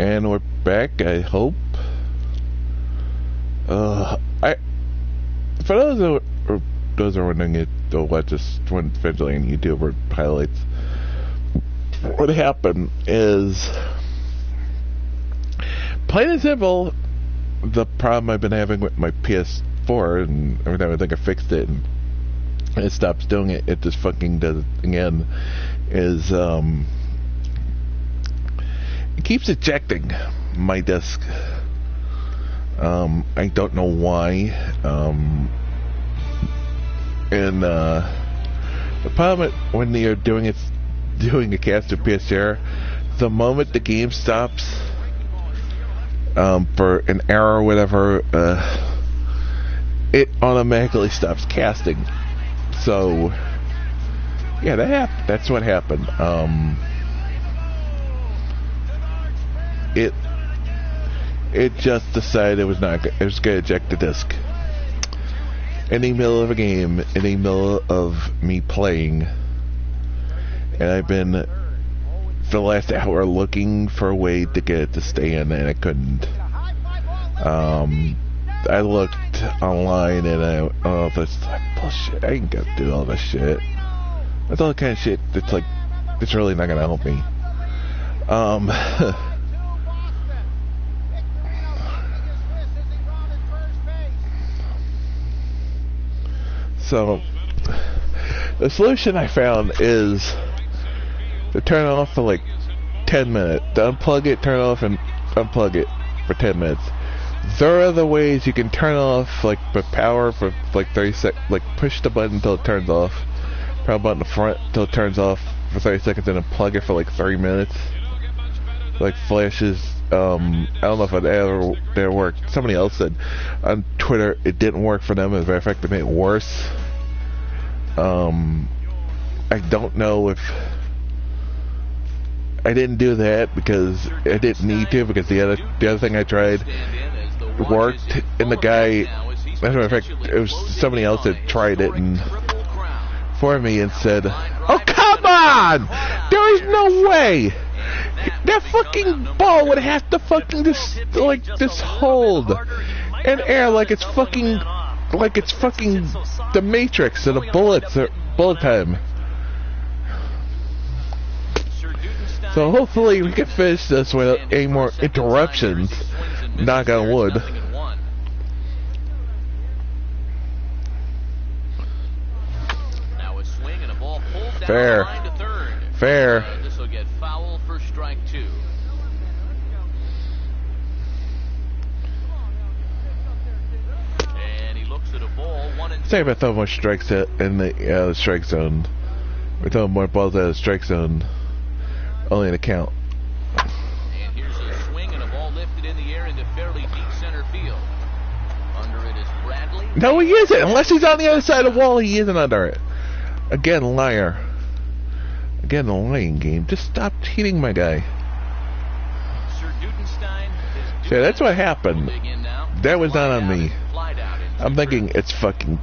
And we're back, I hope. For those who are wondering it, they'll watch this one eventually on YouTube or highlights. What happened is, plain and simple, the problem I've been having with my PS4, and every time I think I fixed it and it stops doing it, it just fucking does it again, is it keeps ejecting my disc. I don't know why. And the problem when you're doing a cast of PSR, the moment the game stops for an error or whatever, it automatically stops casting. So yeah, that's what happened. It just decided it was going to eject the disc in the middle of a game, in the middle of me playing, and I've been for the last hour looking for a way to get it to stay in, and I couldn't. I looked online and this like bullshit. I ain't gonna do all this shit. That's all the kind of shit that's like, it's really not gonna help me. So the solution I found is to turn it off for like 10 minutes. To unplug it, turn it off, and unplug it for 10 minutes. There are other ways you can turn off, like the power for like 30 seconds, like push the button until it turns off, power button in the front until it turns off for 30 seconds, and then plug it for like 30 minutes. Like flashes. I don't know if it ever worked. Somebody else said on Twitter it didn't work for them. As a matter of fact, it made it worse. I don't know if I didn't do that because I didn't need to, because the other thing I tried worked, and the guy, as a matter of fact, it was somebody else that tried it and for me and said, "Oh, come on! There is no way! That fucking ball would have to fucking just hold in air like it's fucking the Matrix and the bullet time." So hopefully we can finish this without any more interruptions. Knock on wood. Fair. Fair. This will get foul for strike two. And he looks at a ball, 1-2. Say if I throw more strikes in the strike zone. We're throwing more balls out of the strike zone. Only an account. And here's a swing and a ball lifted in the air into fairly deep center field. Under it is Bradley. No, he isn't. Unless he's on the other side of the wall, he isn't under it. Again, liar. Again, the lying game. Just stop cheating, my guy. Yeah, that's what happened. That was not on me. I'm thinking it's fucking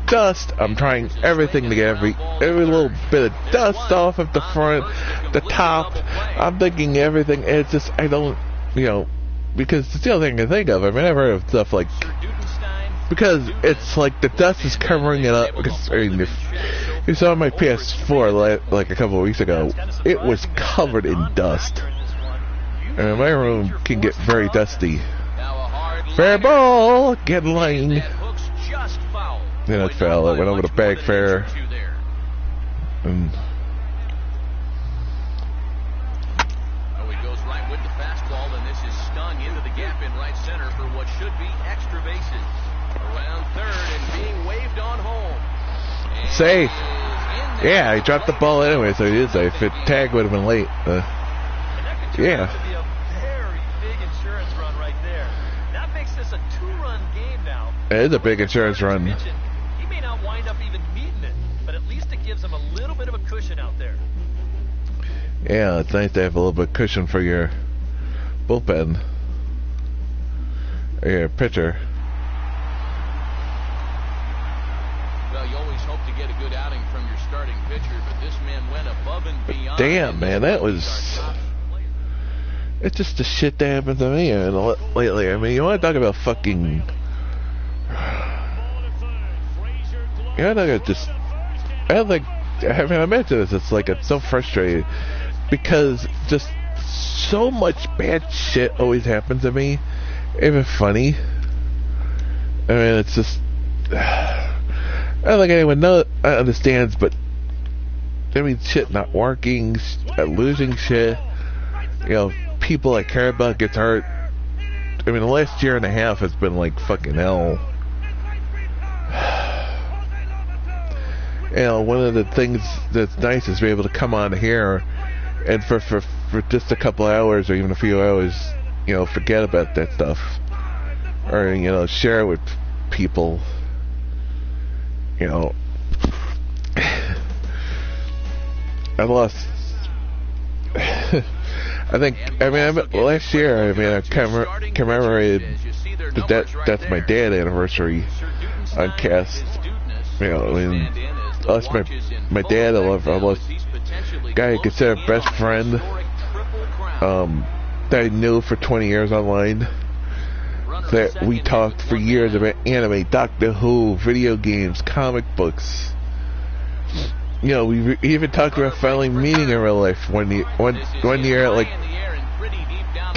dust. I'm trying everything to get every little bit of dust off of the front, the top. I'm thinking everything. And it's just, I don't, because it's the only thing I can think of. I mean, I've heard of stuff like, because it's like the dust is covering it up. Because, I mean, if you saw my PS4 like a couple of weeks ago, it was covered in dust. And my room can get very dusty. Fair ball, get in line. Then it fell. It went over the bag fair. And he goes right with the fastball, and this is stung into the gap in right center for what should be extra bases. Around third and being waved on home. And safe. Yeah, he dropped the ball anyway, so he is safe. If tag would have been late. Yeah. It is a big insurance run. He may not wind up even needing it, but at least it gives him a little bit of a cushion out there. Yeah, it's nice to have a little bit of cushion for your bullpen. Or your pitcher. Well, you always hope to get a good outing from your starting pitcher, but this man went above and beyond. Damn, man, that was... It's just the shit that happens to me lately. I mean, you want to talk about fucking... You want to talk about just... I mean, I mentioned this, it's like, it's so frustrating. Because just so much bad shit always happens to me. Even funny. I mean, it's just... I don't think anyone understands, but... I mean, shit not working, losing shit. You know, people I care about gets hurt. I mean, the last year and a half has been like fucking hell. You know, one of the things that's nice is to be able to come on here and for just a couple hours or even a few hours, you know, forget about that stuff. Or, you know, share it with people. You know. I've lost... I mean, last year, I mean, I commemorated that's my dad anniversary on cast. You know, I mean, I lost my dad. I lost a guy I consider best friend, that I knew for 20 years online. That we talked for years about anime, Doctor Who, video games, comic books. You know, we even talked about finally meeting in real life one year at like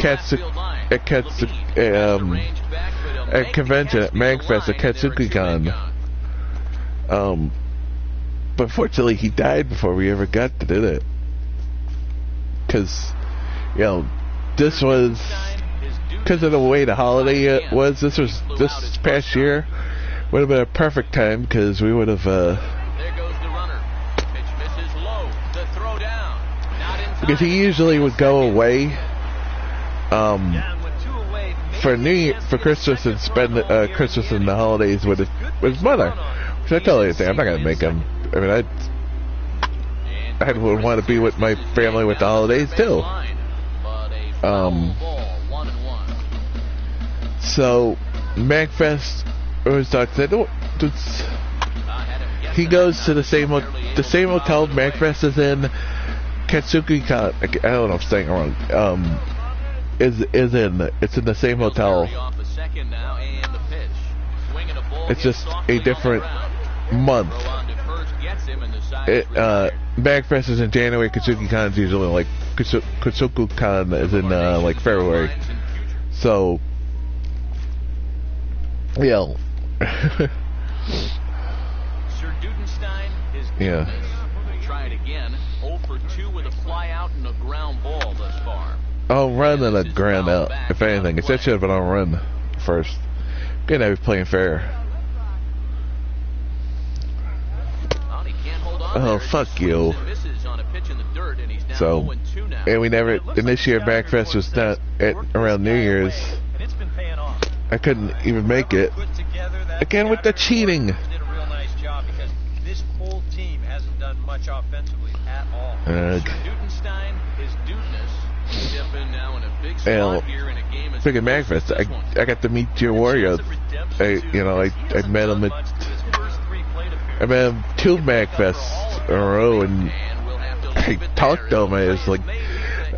at convention at MagFest at KatsukiCon. But fortunately he died before we ever got to do that. Cause, you know, this was, cause of the way the holiday was, this past year would have been a perfect time, cause we would have, because he usually would go away for Christmas and spend Christmas and the holidays with his mother. Which I tell you, I'm not gonna make him. I mean, I would want to be with my family with the holidays too. So MagFest always talks. He goes to the same hotel MagFest is in. KatsukiCon, I don't know if I'm saying it wrong, it's in the same hotel. It's just a different month. MagFest is in January, KatsukiCon is usually like, KatsukiCon is in like February. So, yeah. Yeah. Try it again. 0 for 2 with a fly out and a ground ball thus far. I'll run and a ground out, if anything. It should have been on run first. Good, I was playing fair. Oh, fuck you. So, and we never, and this year MagFest was not at around New Year's. I couldn't even make it. Again with the cheating. Much offensively at all. Dudenstein is Dudeness. Now in a big spot here in a game. Freaking MagFest, I got to meet your Wario. I met him I met him 2 MagFests in a row, and I talked to him. I was like,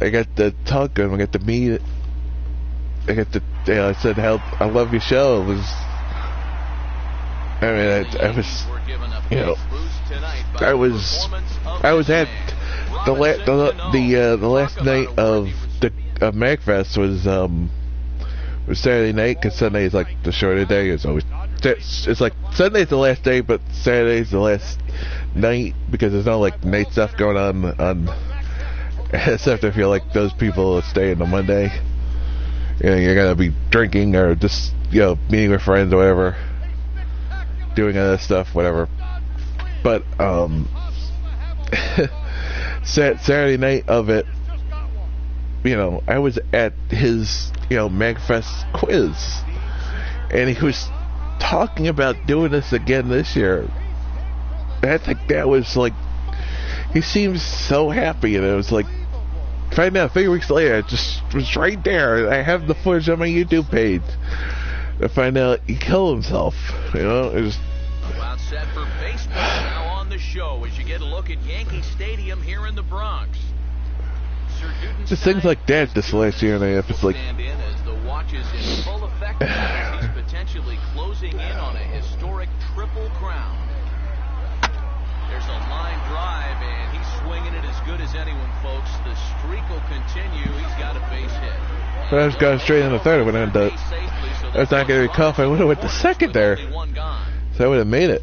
I got to talk to him. I got to meet. I said, I love your show. It was. I mean, I was, you know. I was at the last night of MagFest was Saturday night, because Sunday is like the shorter day. It's like Sunday's the last day, but Saturday's the last night, because there's no like night stuff going on except if you're like those people that stay on Monday. You know, you're gonna be drinking or just, you know, meeting with friends or whatever, doing other stuff, whatever. But Saturday night of it, you know, I was at his, you know, MagFest quiz, and he was talking about doing this again this year. I think that was like, he seems so happy, and it was like, find out a few weeks later, it just was right there. I have the footage on my YouTube page. I find out he killed himself. You know, it was. About set for baseball now on the show as you get a look at Yankee Stadium here in the Bronx. just things like that this last year and a half. It's like, as the watch is in full effect as he's potentially closing in on a historic triple crown. There's a line drive, and he's swinging it as good as anyone, folks. The streak will continue. He's got a base hit. if I was going straight in the third, I would have done. That's not going to be tough. I would have went to second there, so I would have made it.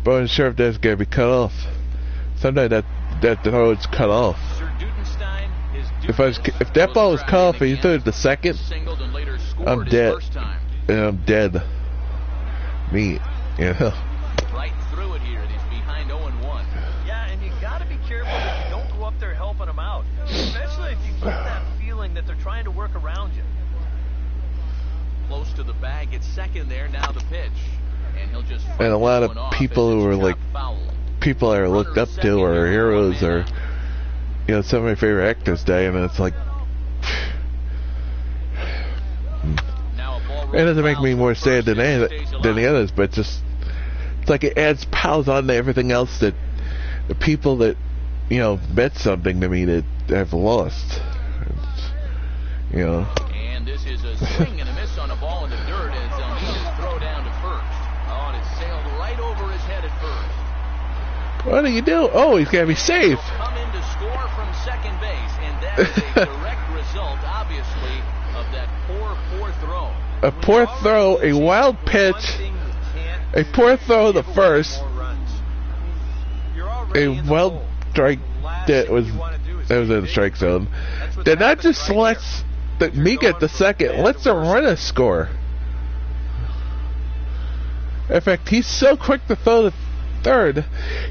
But I wasn't sure if that's going to be cut off. Sometimes that road's cut off. If that ball was cut off and you threw it the second, I'm dead. And I'm dead. Me, you know. Right through it here, and he's behind 0-1. Yeah, and you got to be careful that you don't go up there helping them out, especially if you get that feeling that they're trying to work around you. Close to the bag, it's second there. Now the pitch, and he'll just. And a lot of people who are like people I looked up to or heroes or, you know, some of my favorite actors die, and it's like, it doesn't make me more sad than the others, but it's like it adds piles on to everything else that the people that, you know, meant something to me that have lost. You know. And this is a swing and a miss on a ball in the dirt as Almeida's throw down to first. Oh, and it sailed right over his head at first. What do you do? Oh, he's got to be safe. Come in to score from second base, and that is a direct result, obviously, of that poor throw. A poor throw, a wild pitch, a poor throw the first, a wild strike that was in the strike zone. Then not just lets me get the second, lets the runner score. In fact, he's so quick to throw the third,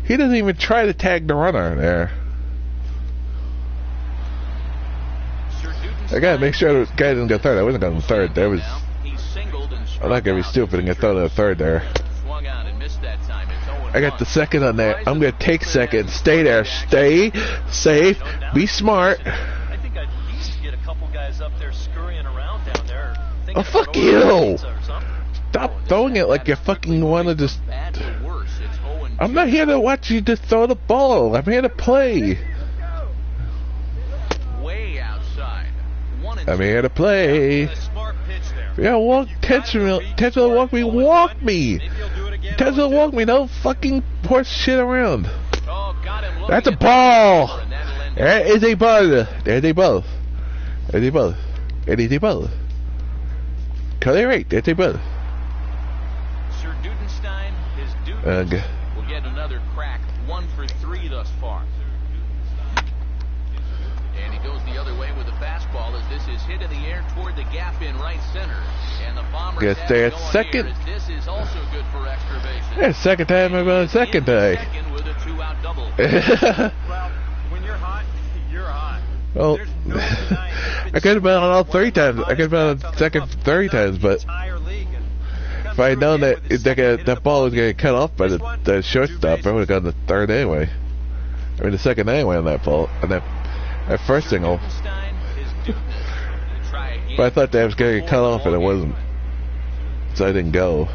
he doesn't even try to tag the runner there. I gotta make sure the guy didn't go third. I wasn't going third. There was. I'm not gonna be stupid and get thrown to the third there. I got the second on that. I'm gonna take second. Stay there. Stay safe. Be smart. I think I'd at least get a couple guys up there scurrying around down there. Oh, fuck you! Stop throwing it like you fucking want to just. I'm not here to watch you just throw the ball. I'm here to play. Way outside. I'm here to play. Yeah, walk, intentionally walk me, walk me. Intentionally walk me, don't fucking horse shit around. That's a ball. That is a ball. There's a ball. There's a ball. It is a ball. Call it right. That's a ball. Sir Dudenstein, his Duden will get another crack. 1 for 3 thus far. And he goes the other way with a fastball as this is hit in the air toward the gap in right center. And the Bombers guess they're second. This is also good for extra bases. Yeah, second time I'm on second day. Second with a 2-out double. Well, when you're hot, you're hot. Well, I could have been on all 3 times. I could have been on second 3 times, but if I had known that ball was going to get cut off by the shortstop, I would have gone the third anyway. I mean, the second anyway on that ball, on that first single. But I thought that was going to get cut off, and it wasn't. So I didn't go.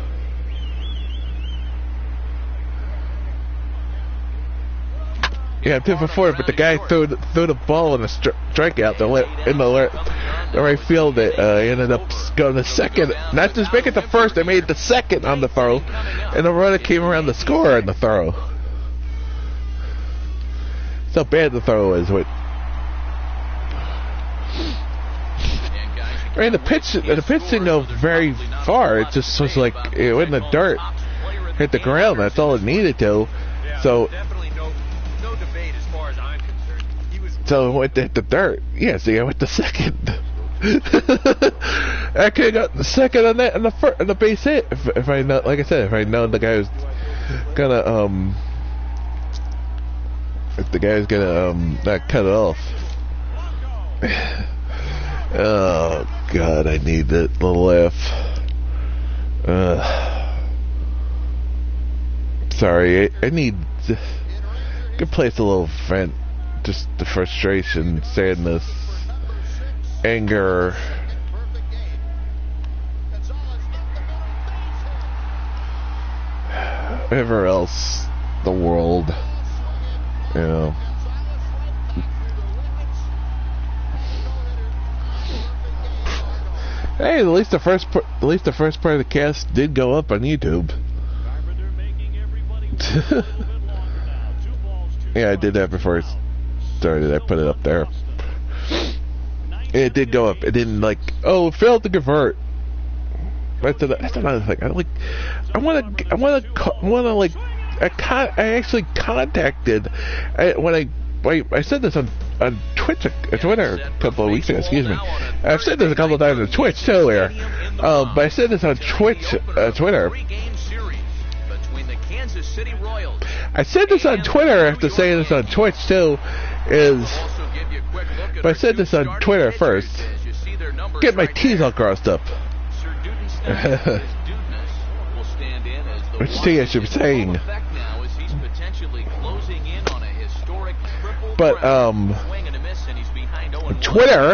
Yeah, I'm 2 for 4, but the guy threw the ball in the strikeout in the right field. That ended up going to second. Not just make it the first, they made the second on the throw, and the runner came around to score on the throw. So bad the throw is. With I mean, the pitch didn't go very far. It just was like it went in the dirt, hit the ground. That's all it needed to. So. No debate as far as I'm concerned. So it went to hit the dirt. Yeah, see, I went to second. I could have got the second on that and the base hit if I know, like I said, if I known the guy was gonna if the guy was gonna not cut it off. Oh God, I need that little laugh. Sorry, I need good place a little vent, just the frustration, sadness, anger. Whatever else the world, you know. at least the first part of the cast did go up on YouTube. Yeah, I did that before I started. I put it up there. It did go up. It didn't like, oh, it failed to convert. That's another thing. I actually contacted I said this on Twitter a couple of weeks ago. Excuse me. I've said this a couple of times on Twitch too, here. But I said this on Twitter. I said this on Twitter after saying this on Twitch too. But I said this on Twitter first. Get my T's all crossed up. Which T I should be saying. But Twitter.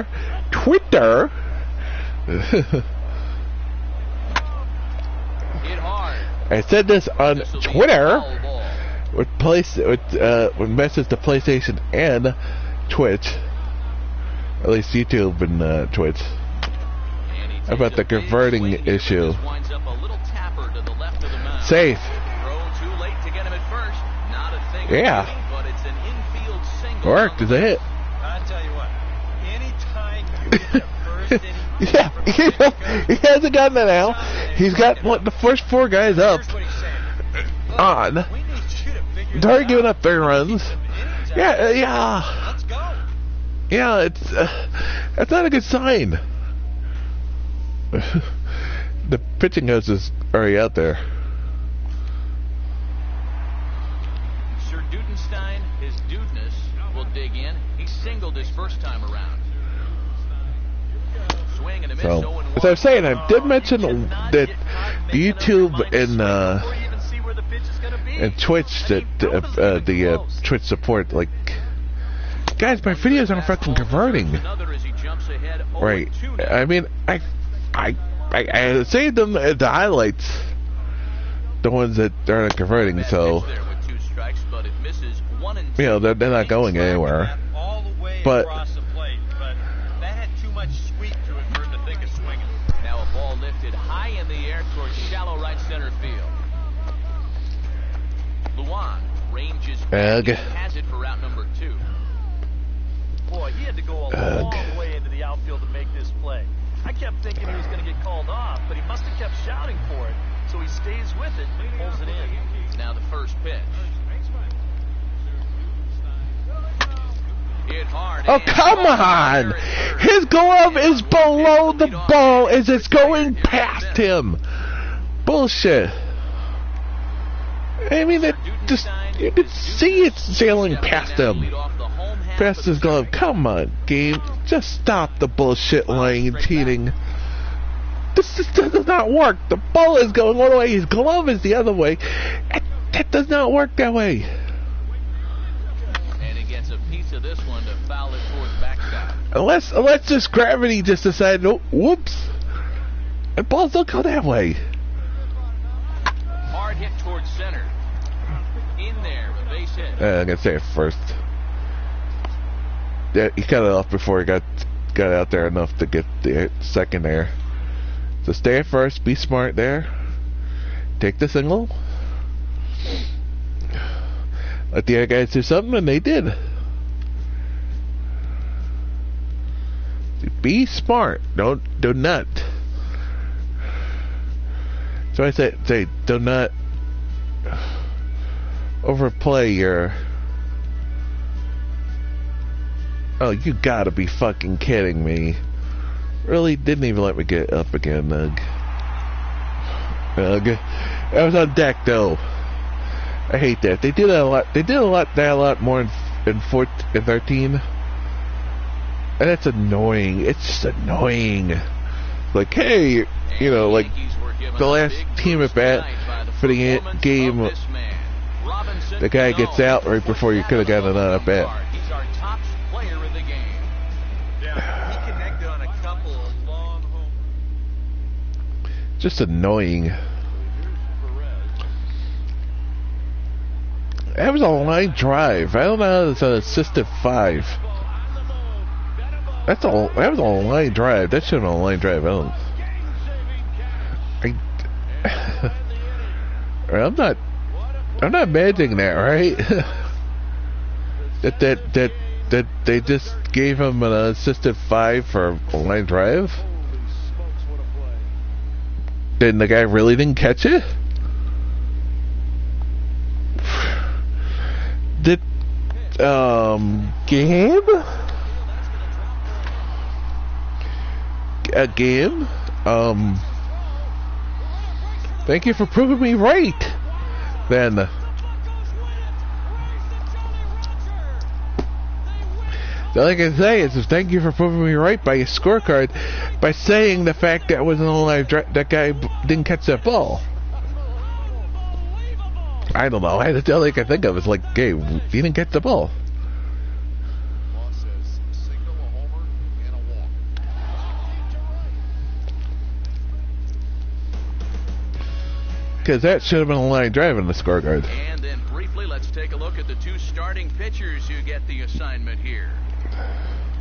I said this on Twitter with message to PlayStation and Twitch, at least YouTube and Twitch, about the converting issue. Safe. Yeah. Worked. Is a hit. I tell you what, anytime you get the first yeah, he hasn't gotten it now. He's got the first 4 guys up on. He's already given up 3 runs. Yeah. Let's go. Yeah, that's not a good sign. The pitching coach is already out there. Sir Dudenstein, his dudeness, will dig in. He singled his first time around. Swing and a miss. So, as I was saying, I did mention that YouTube and Twitch, that the Twitch support, like, guys, my videos aren't fucking converting. Right. I mean, I saved them at the highlights, the ones that aren't converting, so, you know, they're not going anywhere. But that had too much sweep to it for him to think of swinging. Now a ball lifted high in the air towards shallow right center field. Luan ranges back and has it for route number 2. Boy, he had to go a long way into the outfield to make this play. I kept thinking he was going to get called off, but he must have kept shouting for it. So he stays with it and pulls it in. Now the first pitch. Oh, come on! His glove is below the ball as it's going past him. Bullshit. I mean, you could see it sailing past him. Past his glove. Come on, game. Just stop the bullshit lying and cheating. This does not work. The ball is going one way. His glove is the other way. That does not work that way. To this one to foul it towards backside. Unless just gravity just decided, oh, whoops, and balls don't go that way. Hard hit towards center. In there, a base hit. I'm gonna say it first. Yeah, he cut it off before he got out there enough to get the second there. So stay at first, be smart there. Take the single. Let the other guys do something, and they did. Be smart. Do not. So I say do not overplay your. Oh, you gotta be fucking kidding me! Really? Didn't even let me get up again, Ugh. I was on deck though. I hate that. They did that a lot. They did a lot more in 13. And that's annoying. It's just annoying. Like, hey, you know, like the last team at bat for the game, the guy gets out right before you could have gotten another at bat. He's our top player in the game. Yeah, he connected on a couple of long home. Just annoying. That was a line drive. I don't know how it's an assisted 5. That was a line drive. That should have been a line drive. I don't. I'm not imagining that, right? that they just gave him an assisted 5 for a line drive. Then the guy really didn't catch it. Did game? A game? Thank you for proving me right. Then the only thing I can say is thank you for proving me right by your scorecard, by saying the fact that wasn't a live that guy didn't catch that ball. I don't know. The only thing I can think of is like, hey, he didn't catch the ball. Because that should have been a line drive in the scorecard. And then briefly, let's take a look at the 2 starting pitchers who get the assignment here.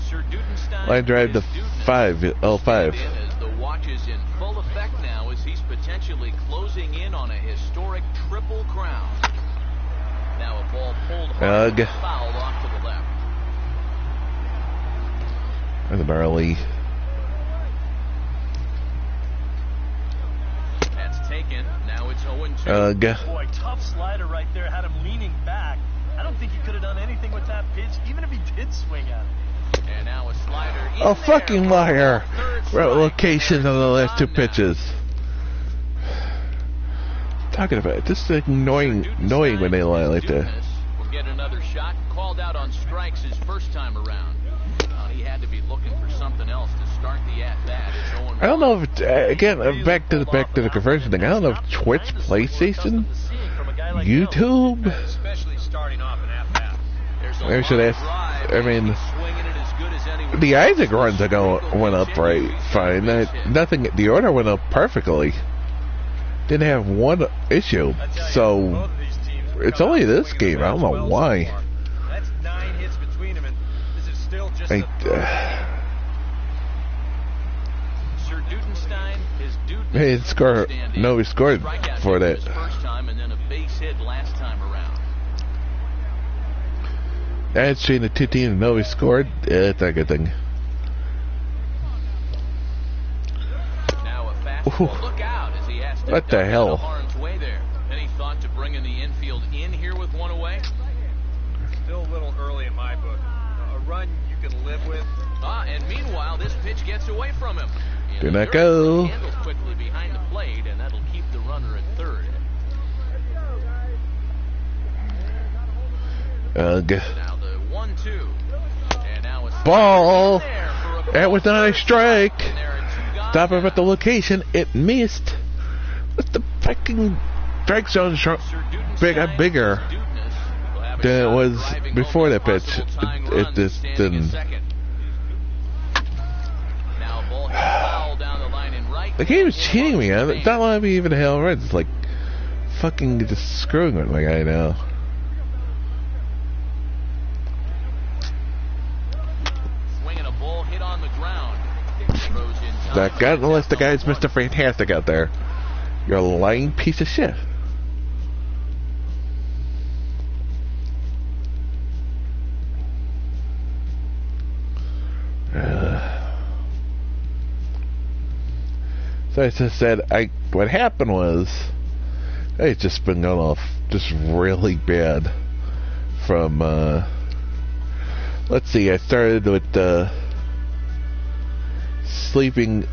Sir Dudenstein Line drive to 5, L5. As the watch is in full effect now, as he's potentially closing in on a historic triple crown. Now a ball pulled hard, fouled off to the left. That's an early. That's taken. Now it's 0-2. Boy, tough slider right there. Had him leaning back. I don't think he could have done anything with that pitch, even if he did swing at it. And now a slider. Oh, fucking liar. Locations on the last 2 pitches. Talking about it. This is annoying when they lie like that. Will get another shot. Called out on strikes his first time around. He had to be looking for something else to start the at-bat. I don't know if again back to the conversion thing. I don't know if Twitch, PlayStation, YouTube. Especially starting off an at-bat. Maybe I should ask. I mean, the Isaac runs went up right fine. Nothing. The order went up perfectly. Didn't have one issue. So it's only this game. I don't know why. That's 9 hits between them, and this is still just Sir Dudenstein is hey, he scored for that. First time and then a base hit last time around. That's between the 2 teams. No, he scored. It's not a good thing. Now a fastball. Look out as he has to what the hell? Harm's way there. Any thought to bringing the infield in here with one away? Still a little early in my book. A run you can live with. And meanwhile, this pitch gets away from him. Do not go. Handles quickly behind the plate, and that'll keep the runner at third. Now the 1-2. And now a ball. That was not a strike. Stop him at the location. It missed. What's the fucking strike zone bigger than it was before that pitch? It just didn't. The game is cheating me. It's not letting me even hell right. It's like fucking just screwing with my guy now. Swinging a ball hit on the ground. That guy, unless the guy's Mr. Fantastic out there. You're a lying piece of shit. So I just said, what happened was, it's just been going off just really bad from, let's see, I started with, sleeping,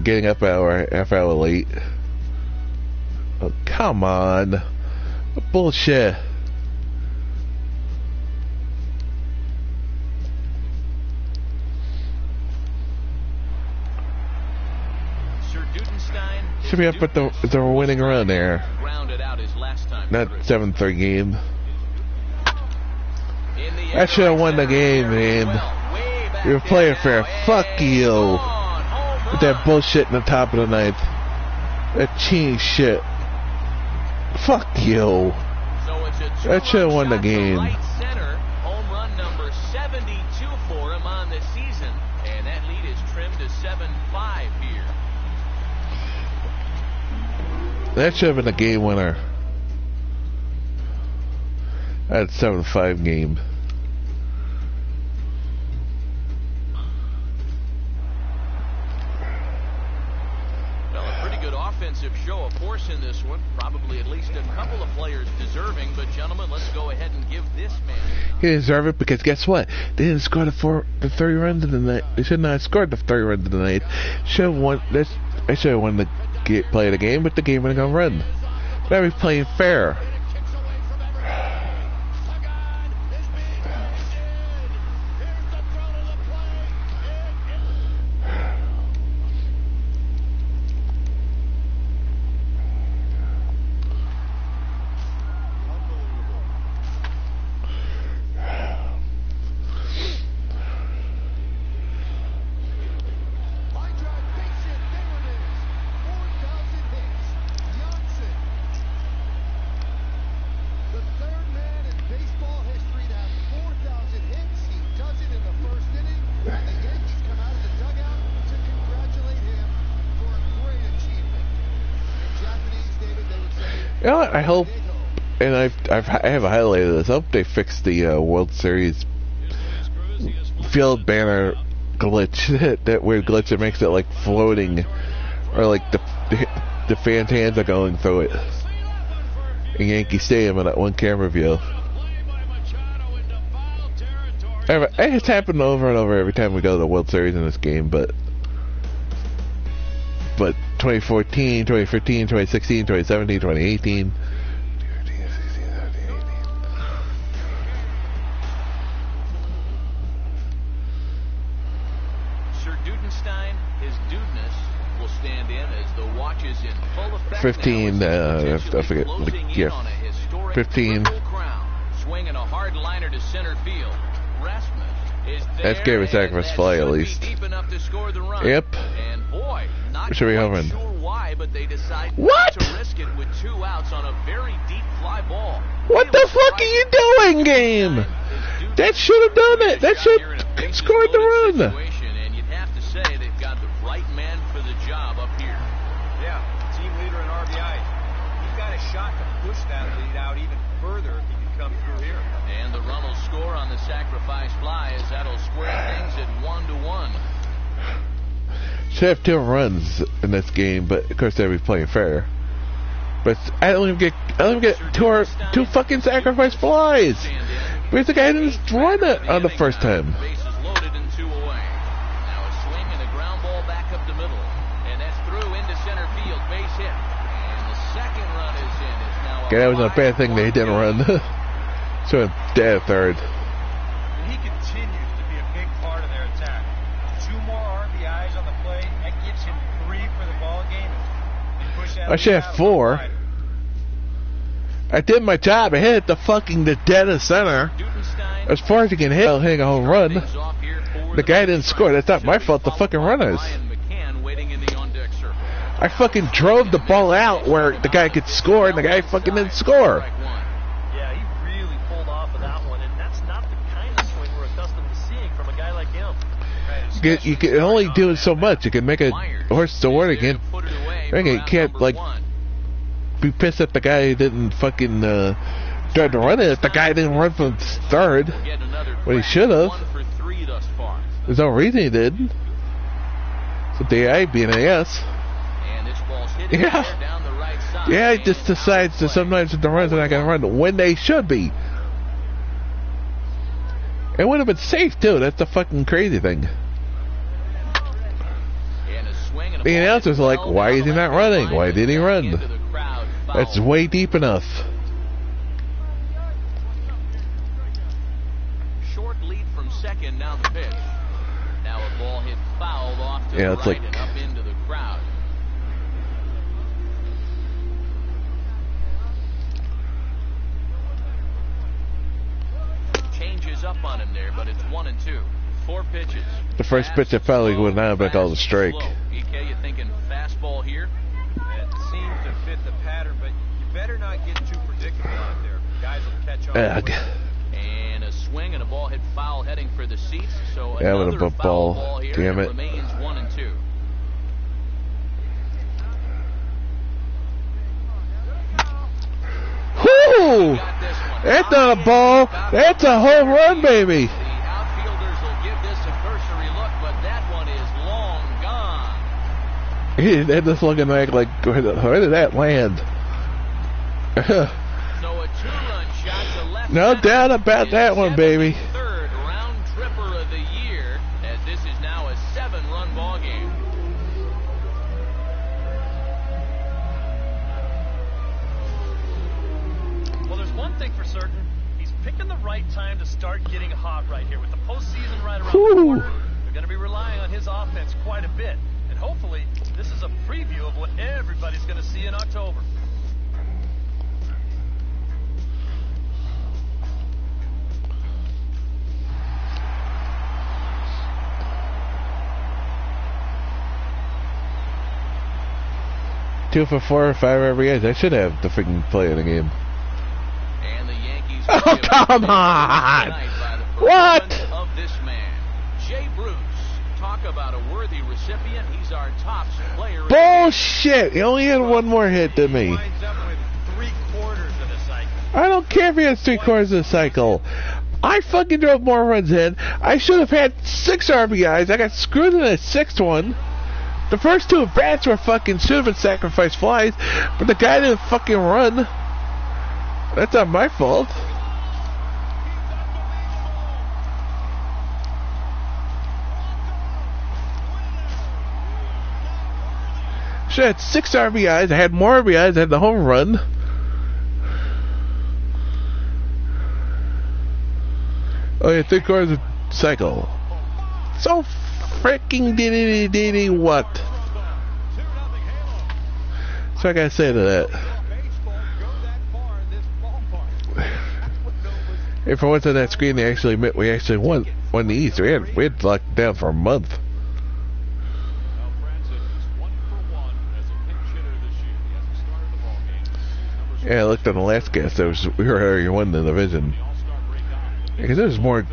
getting up half hour late. Oh, come on. What bullshit. Should be up at the winning run there. Not 7-3 game. I should have won the game, man. You were playing fair. Fuck you. With that bullshit in the top of the ninth. That cheating shit. Fuck you. I should have won the game. Home run number 72 for him on the season, and that lead is trimmed to 7-5 here. That should have been a game winner. That's 7-5 game. Well, a pretty good offensive show of force in this one. Probably at least a couple of players deserving. But, gentlemen, let's go ahead and give this man... He didn't deserve it because guess what? They didn't score the 30 runs in the night. They should not have scored the 30 runs in the night. Should have won. They should have won the play of the game, but the game wasn't gonna run. Now he's playing fair. You know what? I hope, and I have a highlight of this. I hope they fix the World Series field banner glitch. That weird glitch that makes it like floating, or like the fans' hands are going through it in Yankee Stadium in that one camera view. It's happened over and over every time we go to the World Series in this game, but 2014, 2015, 2016, 2017, 2018. Sir Dudenstein, his dudeness, will stand in as the watch is in full effect. 15, I forget. Yeah, 15. Swinging a hard liner to center field. That's gave a sacrifice fly at least. Yep. And boy, not should be home sure why, but they decide what? To risk it with 2 outs on a very deep fly ball. What the fuck are you doing, game? That should have done it. That should have scored the run. And you'd have to say they've got the right man for the job up here. Yeah, team leader in RBIs. You've got a shot to push that lead out even further if he can come through here. And the run will score on the sacrifice fly as that'll square things at 1-1. Should have 2 runs in this game, but of course they'll be playing fair. But I don't even get two fucking sacrifice flies because the guy didn't run it on the first time. Bases loaded and 2 away. Now a swing and a ground ball back up the middle, and that's through into center field, base hit. And the second run is in. It's now that was a bad thing they didn't run. So dead third. And he continues to be a big part of their attack. 2 more RBIs on the play. That gives him 3 for the ball game. I should have 4. I did my job. I hit the dead of center. As far as you can hit, I'll hit a home run. The guy didn't score. That's not my fault. The fucking runners. I fucking drove the ball out where the guy could score, and the guy fucking didn't score. You can only do so much. You can make a horse to win again. You can't like be pissed at the guy who didn't fucking try to run it. The guy didn't run from third when he should have. There's no reason he did. So the I being an ass. Yeah, he just decides that sometimes the runs are not gonna run when they should be. It would have been safe too. That's the fucking crazy thing. The announcer's like, why is he not running? Why did he run? That's way deep enough. Short lead from second, now the pitch. Now a ball hit fouled off to the right like, and up into the crowd. Changes up on him there, but it's 1-2. 4 pitches. The first pitch that finally went down, but called a strike. EK, you thinking fastball here? It seems to fit the pattern, but you better not get too predictable out there. Guys will catch on. And a swing and a ball hit foul heading for the seats. So yeah, another with a foul ball. Ball here. Damn it. Remains 1-2. Woo! That's not a ball. That's a home run, baby. The outfielders will give this a cursory look, but that one is long gone. That just looking like where did that land? So a two-run shot to left. No doubt about that one, baby. Third round tripper of the year, as this is now a 7-run ball game. Well, there's one thing for certain. He's picking the right time to start getting hot right here. With the postseason right around the corner, they're going to be relying on his offense quite a bit. And hopefully, this is a preview of what everybody's going to see in October. Two for 4 or 5 every edge. I should have the freaking play of the game. And the Yankees. Oh, come on! What? Of this man, Jay Bruce. Talk about a worthy recipient. He's our top player. Bullshit! He only had one more hit than me. Winds up with 3/4 of the cycle. I don't care if he has 3/4 of the cycle. I fucking drove more runs in. I should have had 6 RBIs. I got screwed in the 6th one. The first 2 bats were fucking should have been sacrificed flies, but the guy didn't fucking run. That's not my fault. Should have had 6 RBIs. I had more RBIs. I had the home run. Oh yeah, 3/4 of the cycle. So freaking diddy what? So I gotta say to that. If for once on that screen they actually admit we actually won the East. We had locked down for a month. Yeah, I looked on the last guest. We were already won the division. Because there's more.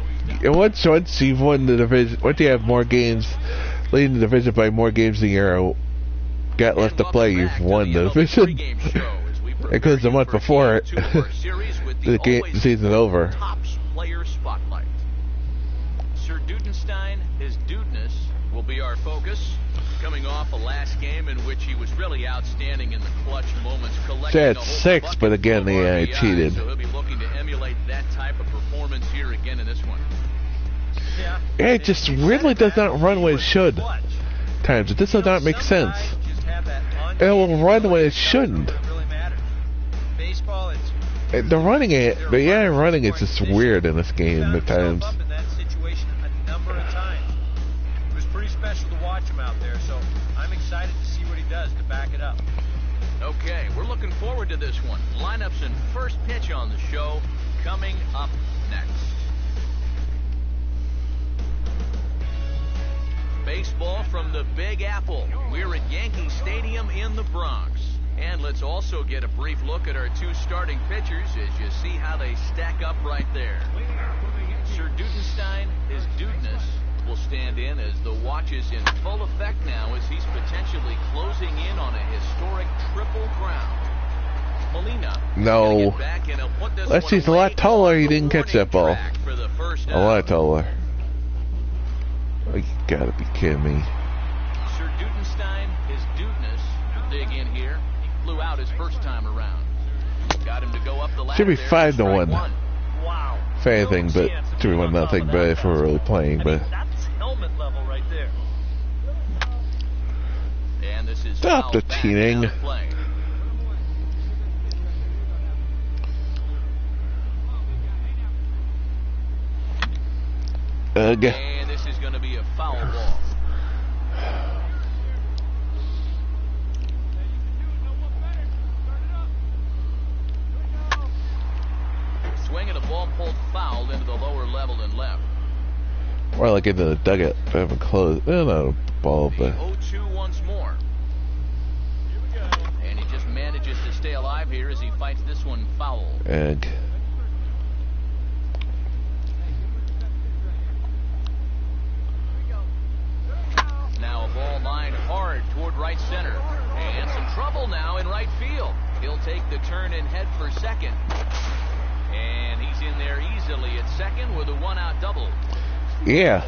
Once you've won the division, once you have more games, leading the division by more games than you got left to play, you've won the division. Because the month before it, the season's over. Player spotlight. Sir Dudenstein, his dudeness will be our focus. Coming off a last game in which he was really outstanding in the clutch moments. They had 6, but again they cheated. So he'll be looking to emulate that type of performance here again in this one. Yeah, it just really does not run when it should. Times it does not make sense. It will run when it shouldn't. The running it, but yeah, running it's just weird in this game at times. Special to watch him out there, so I'm excited to see what he does to back it up. Okay, we're looking forward to this one. Lineups and first pitch on the show coming up next. Baseball from the Big Apple. We're at Yankee Stadium in the Bronx. And let's also get a brief look at our 2 starting pitchers as you see how they stack up right there. Sir Dudenstein, his dudeness, will stand in as the watch is in full effect now as he's potentially closing in on a historic triple crown. Molina. No. Unless he's a lot taller, he didn't catch that ball. A lot taller. Oh, you gotta be kidding me. Sir Dudenstein, his dudeness, will dig in here. He flew out his first time around. Got him to go up the ladder. Should be 5-1. Wow. If anything, but should be 1-0. But if we're really playing, but. Level right there. And this is stop the cheating. And this is going to be a foul ball. Swing and a ball pulled foul into the lower level and left. Or like into the dugout. I haven't closed. Not a ball, but. 0-2 once more. And he just manages to stay alive here as he fights this one foul. Egg. Now a ball lined hard toward right center. And some trouble now in right field. He'll take the turn and head for second. And he's in there easily at second with a one-out double. Yeah.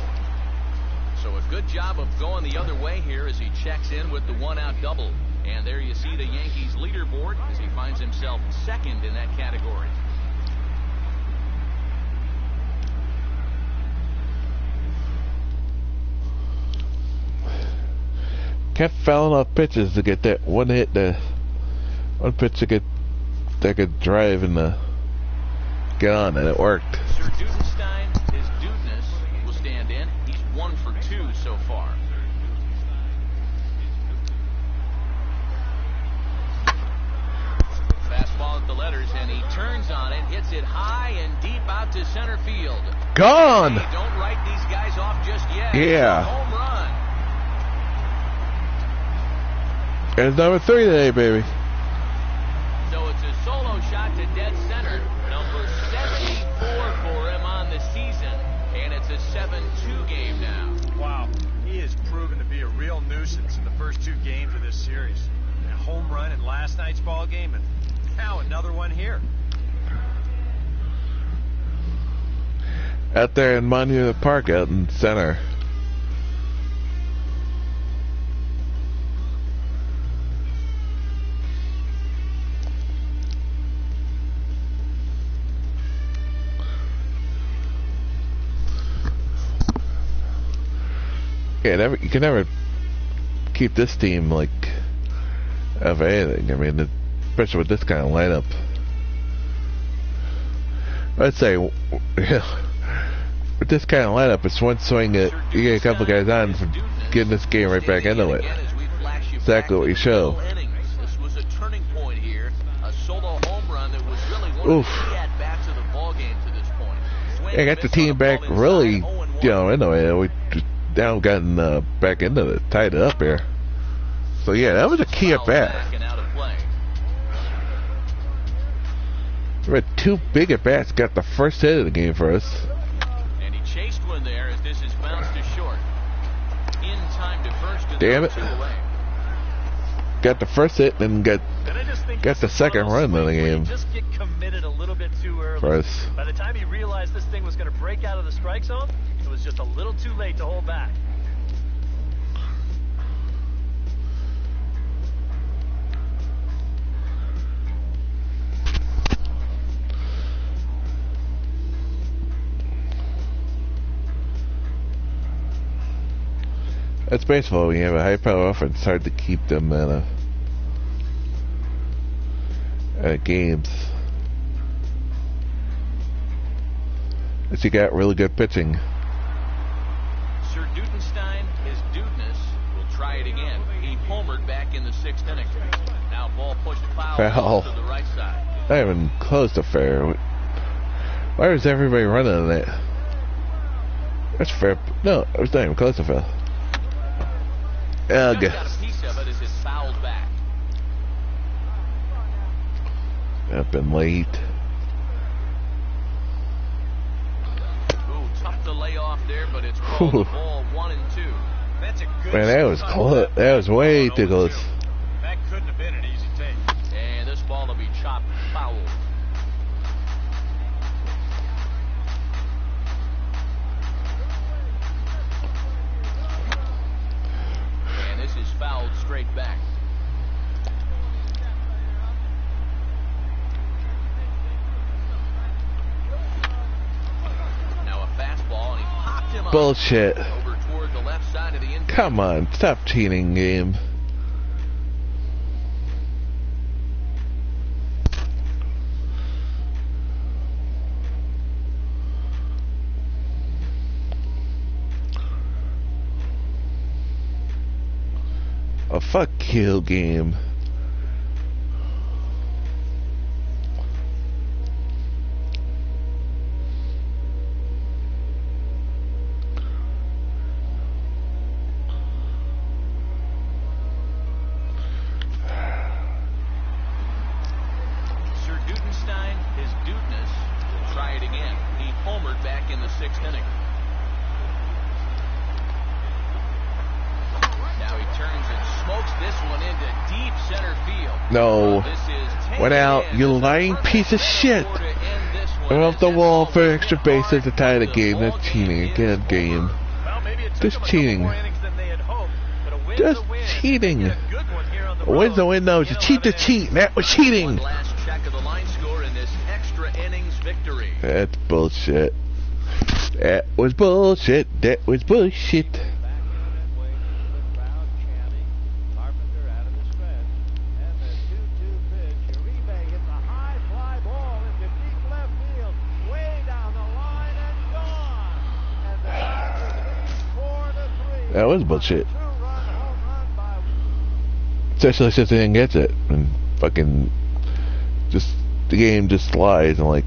So a good job of going the other way here as he checks in with the one-out double. And there you see the Yankees leaderboard as he finds himself second in that category. Kept fouling off pitches to get that one hit, one pitch to get that could drive and get on, and it worked. Sir Dudenstein, his dudeness, will stand in. He's 1 for 2 so far. Fastball at the letters, and he turns on it, hits it high and deep out to center field. Gone! Hey, don't write these guys off just yet. Yeah. It's a home run. It's number 3 today, baby. So it's a solo shot to dead center. Number 74 for him on the season. And it's a 7-2 game now. Wow, he has proven to be a real nuisance in the first 2 games of this series. A home run in last night's ball game, and now another one here. Out there in Monument Park out in center. Yeah, you can never keep this team like of anything. I mean, especially with this kind of lineup. I'd say, with this kind of lineup, it's one swing that you get a couple guys on for getting this game right back into it. Exactly what you show. This was a turning point here. A solo home run that was really one of the key at-bats of the ball game to this point. Yeah, got the team back really, into it. We just now gotten back into it, tied it up here. So yeah, that was a key at bat. We had 2 big at bats, got the first hit of the game for us. And he chased one there as this is bounced to short. In time to first. Damn it. Got the first hit and got the second run of the game. Just get committed a little bit too early. For us. By the time he realized this thing was going to break out of the strike zone, it was just a little too late to hold back. That's baseball. When you have a high power offense, it's hard to keep them at games. Unless you got really good pitching. Sir Dudenstein, his dudeness, will try it again. He homered back in the 6th inning. Now ball pushed foul to the right side. Not even close to fair. Why was everybody running on that? That's fair. No, it was not even close to fair. Got a piece of it as it's fouled back. Up and late. Ooh, tough to lay off there, but it's called the ball 1 and 2. That's a good. Man, that was close. That was way too close. That couldn't have been an easy take. And this ball will be chopped foul. And this is fouled straight back. Now a fastball, and he popped him Bullshit. over toward the left side of the infield. Come on, stop cheating, game. A fuck you, game. Sir Dudenstein, his dudeness, will try it again. He homered back in the 6th inning. Now he turns and smokes center field. No. This is Went out, you lying piece of shit. Went off the wall for extra bases to tie the game. That's cheating. Again, game. Well, maybe it took Just them a cheating. couple more innings than they had hoped, but a win's Just a win. cheating. A good one here on the A win's a road. win, though. To cheat to cheat. That was cheating. One last check of the line score in this extra innings victory. That's bullshit. That was bullshit. That was bullshit. That was bullshit. Especially since they didn't get it. And fucking just the game just lies and like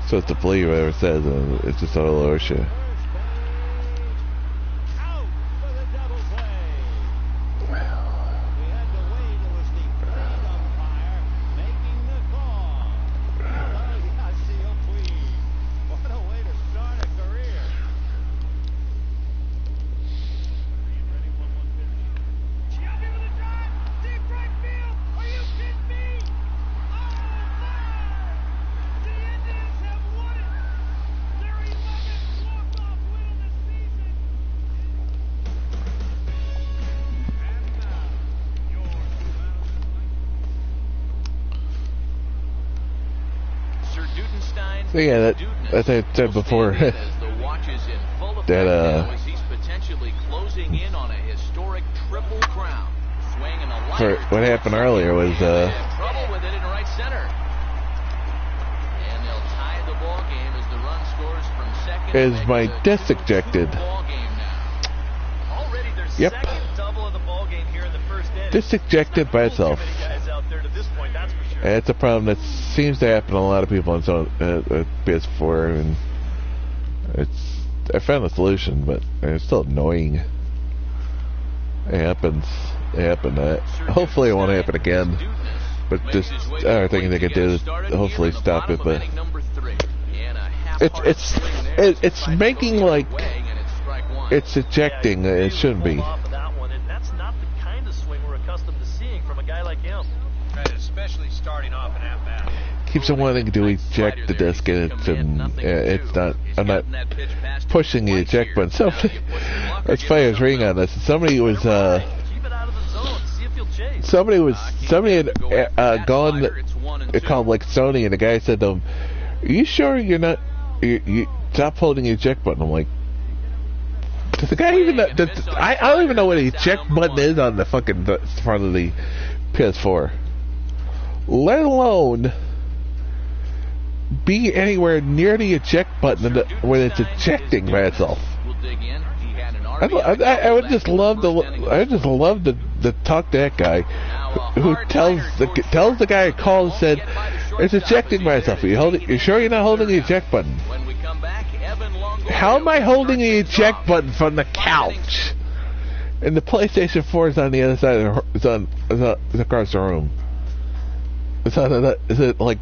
supposed to believe whatever it says, and it's just all over shit. So yeah, that as I said before, that for what happened earlier was is my disc ejected. Yep. Disc ejected by itself. And it's a problem that seems to happen to a lot of people on PS4, and I found a solution, but it's still annoying. It happens. It happened. Hopefully it won't happen again. But just other thing they could do is hopefully stop it. But it's making like it's ejecting. It shouldn't be. That's not the kind of swing we're accustomed to seeing from a guy like him. Especially starting off an at-bat. Keeps on wanting to eject the disc, and it's not. I'm not pushing the eject button. Somebody, it's funny. I was reading on this. Somebody had gone. It called like Sony, and the guy said to him, "Are you sure you're not? You stop holding the eject button." I'm like, does the guy even know? I don't even know what the eject button is on the fucking front of the PS4. Let alone be anywhere near the eject button when it's ejecting by itself. I would just love to talk to that guy who tells the guy who called and said it's ejecting by itself. You sure you're not holding the eject button? How am I holding the eject button from the couch? And the PlayStation 4 is on the other side. It's across the room. Is it like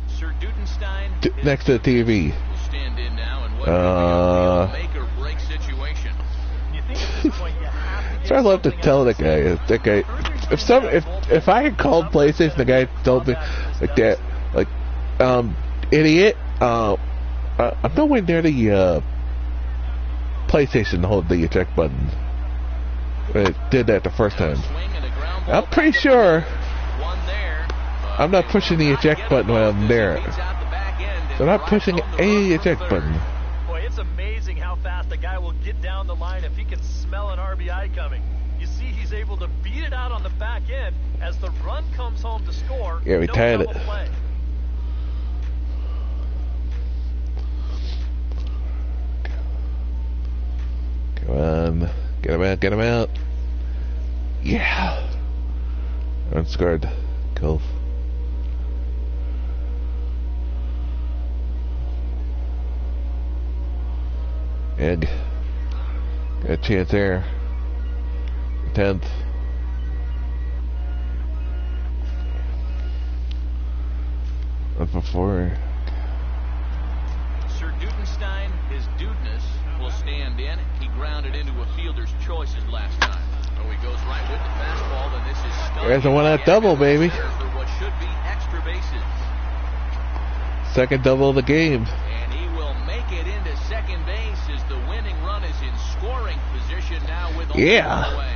next to the TV? So I love to tell that guy. If I had called PlayStation, the guy told me like that, like, idiot. I'm nowhere near the PlayStation to hold the eject button. It did that the first time. I'm pretty sure. I'm not pushing the eject button when I'm there. So I'm not pushing any eject button. Boy, it's amazing how fast a guy will get down the line if he can smell an RBI coming. You see, he's able to beat it out on the back end as the run comes home to score. Yeah, we tied it. Play. Come on. Get him out. Yeah. Unscored. Cool. Egg. Got a chance there. 10th. Up before. Sir Dudenstein, his dudeness, will stand in. He grounded into a fielder's choices last time. Oh, he goes right with the fastball, and this is stung. There's a one-out double, baby. For what should be extra bases. Second double of the game. And he will make it into second base as the winning run is in scoring position now with a Yeah. away.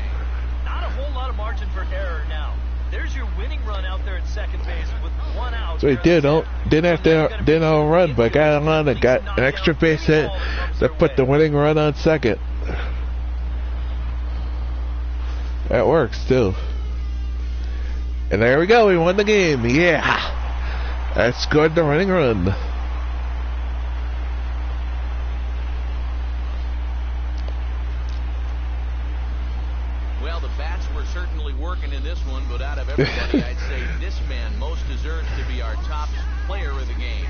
Not a whole lot of margin for error now. There's your winning run out there at second base with one out. So he didn't have to run, but got on and got an extra base hit that put the winning run on second. That works too. And there we go, we won the game. Yeah. That scored the winning run. Well, the bats were certainly working in this one, but out of everybody, I'd say this man most deserves to be our top player of the game.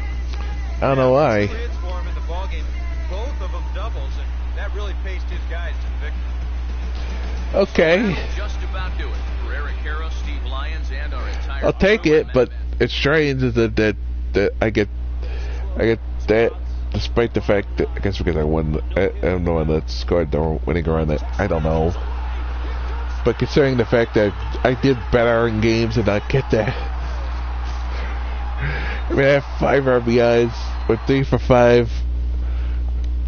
I don't know why. Hits for him in the ballgame. Both of them doubles, and that really paced his guys to the victory. Okay. Just about do it for Eric Harrow, Steve Lyons, and our entire I'll take crew it, on but that. it's strange that I get that despite the fact that I guess because I'm the one that scored the winning run. That I don't know. But considering the fact that I did better in games and not get that, I mean, I have 5 RBIs with 3 for 5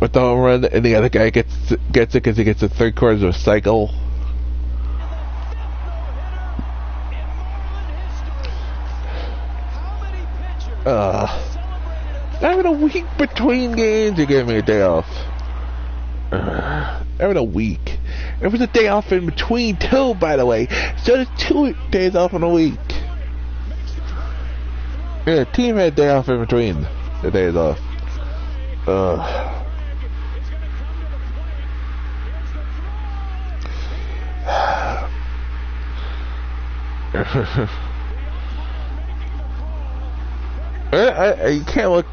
with the home run, and the other guy gets it because he gets a 3/4 of a cycle. Having a week between games, you gave me a day off. Having a week. It was a day off in between too, by the way. So there's 2 days off in a week. Yeah, team had a day off in between the days off. You can't look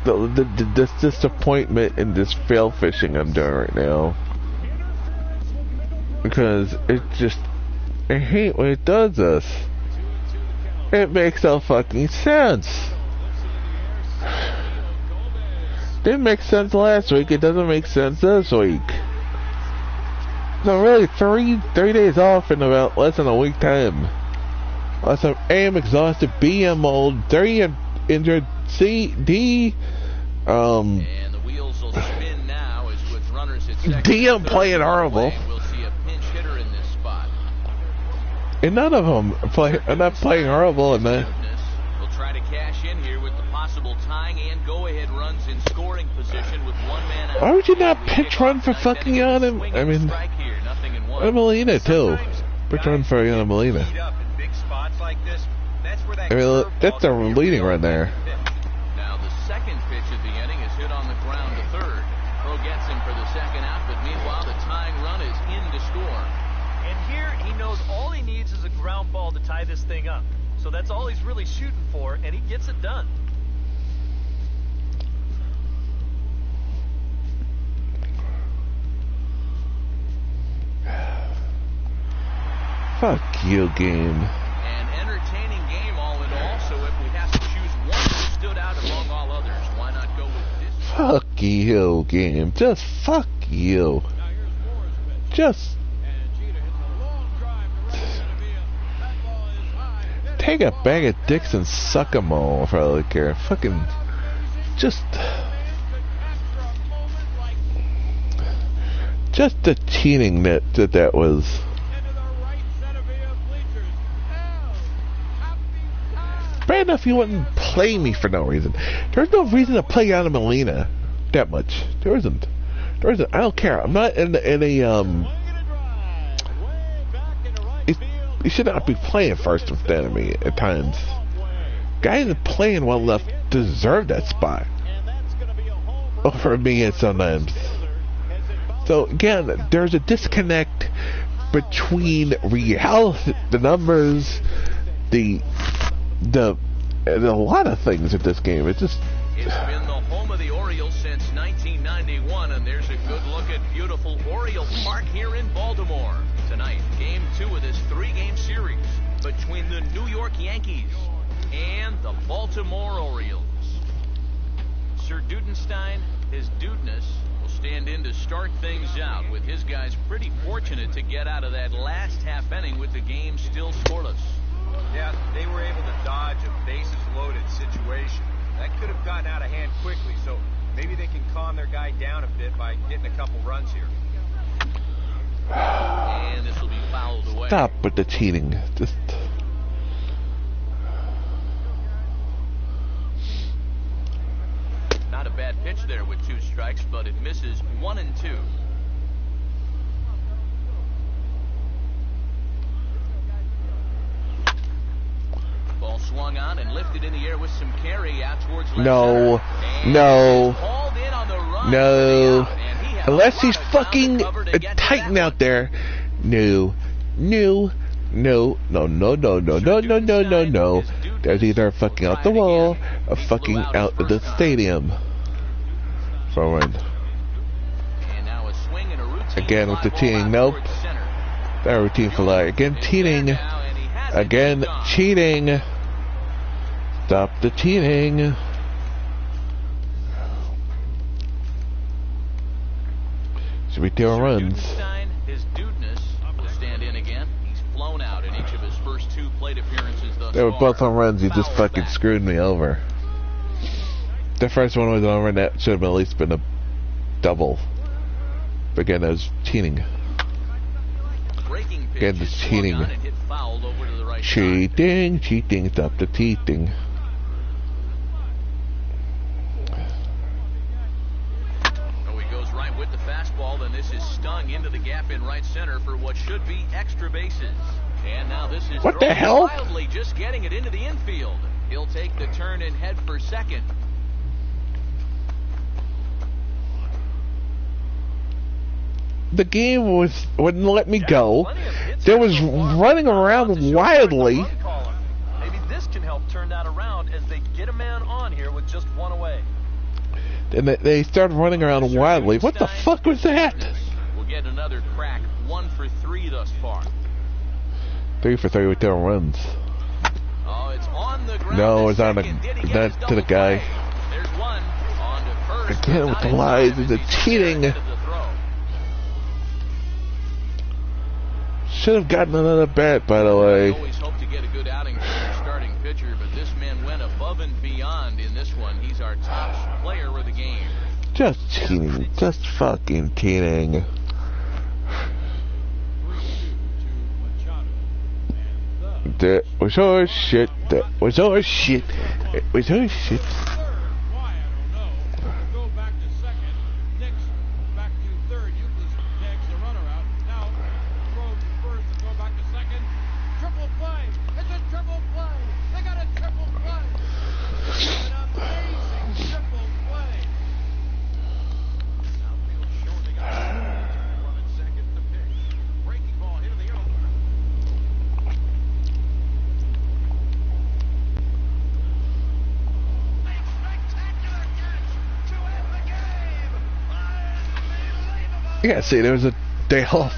this disappointment and this fail fishing I'm doing right now, because I hate when it does this. It makes no fucking sense. Didn't make sense last week. It doesn't make sense this week. So really, three days off in about less than a week time. Unless I'm A, I'm exhausted, B, I'm old, 3, I'm injured, C, D, And the wheels will spin now as with runners at second. D, I'm playing horrible. We'll see a pinch hitter in this spot. And none of them I'm not playing horrible in that. We'll try to cash in here with the possible tying and go-ahead runs in scoring position with one man out. Why would you not pitch run for fucking on him? I mean, and Molina too. Pitch run for Molina. I mean, that's a leading run there. Now the second pitch of the inning is hit on the ground to third. Pro gets him for the second out, but meanwhile the tying run is in to score. And here he knows all he needs is a ground ball to tie this thing up. So that's all he's really shooting for, and he gets it done. Fuck you, game. An entertaining game all in all, so if we have to choose one who stood out among all others, why not go with this? Fuck you, game. Just fuck you. Just take a bag of dicks and suck them all if I really care. Fucking just the cheating that was. Bad enough you wouldn't play me for no reason. There's no reason to play Yadier Molina that much. There isn't. I don't care. I'm not in a he should not be playing first with the enemy at times. Guys that playing well enough deserve that spot over me sometimes. So again, there's a disconnect between reality, the numbers, a lot of things at this game. It's just. It's been the home of the Orioles since 1991, and there's a good look at beautiful Oriole Park here in Baltimore. Tonight, Game 2 of this 3-game series between the New York Yankees and the Baltimore Orioles. Sir Dudenstein, his dudeness, will stand in to start things out, with his guys pretty fortunate to get out of that last half inning with the game still scoreless. Yeah, they were able to dodge a bases-loaded situation. That could have gotten out of hand quickly, so maybe they can calm their guy down a bit by getting a couple runs here. And this will be fouled away. Stop with the cheating. Just... Not a bad pitch there with 2 strikes, but it misses 1 and 2. Ball swung on and lifted in the air with some carry out towards left No, center. no, Hauled in on the run no. for the out, and he had Unless a he's lot of ground fucking to cover to a get to Titan that out one. there. No, no, no, no, no, no, no, no, no, no, no, no. There's either fucking out the wall or fucking out of the stadium. For one. And now a swing and a routine Again with the fly ball teeing. out Nope. towards center. That routine fly. Again cheating. Again cheating. Stop the cheating. Should be doing runs. His dudeness will stand in again. He's flown out in each of his first 2 plate appearances thus They were far. both on runs. He just Fouls fucking back. screwed me over. The first one was on run. That should have at least been a double. But again, that was cheating. Breaking pitch Again, is it's swung cheating. on and hit fouled over to the right side. Cheating, cheating, stop the cheating. Oh, he goes right with the fastball, and this is stung into the gap in right center for what should be extra bases. And now this is What the thrown hell? wildly, just getting it into the infield. He'll take the turn and head for second. The game wouldn't let me go. There was running around wildly. Maybe this can help turn that around as they get a man on here with just 1 away. And they started running around wildly. What the fuck was that? We'll get another crack. 1 for 3 thus far. 3 for 3 with their runs. Oh, it's on the ground. No, to it's on the second. Did he get not his to the double guy. play? There's one on to first. Again but with not the in lies time and the as he's cheating. ahead of the throw. Should have gotten another bat, by the way. Always hope to get a good outing from your starting pitcher, but this man went above and beyond in this one. He's our top player of the game. Just cheating. Just fucking cheating. That was horse shit. That was horse shit. It was horse shit. Why, I don't know. Go back to second. Nix back to third. Euclid tags the runner out. Now throw to first and go back to second. Triple play. It's a triple play. They got a triple play. An amazing triple play. Outfield shortening up. Run at second to pitch. Breaking ball hit in the air. Yeah, see, there was a day off.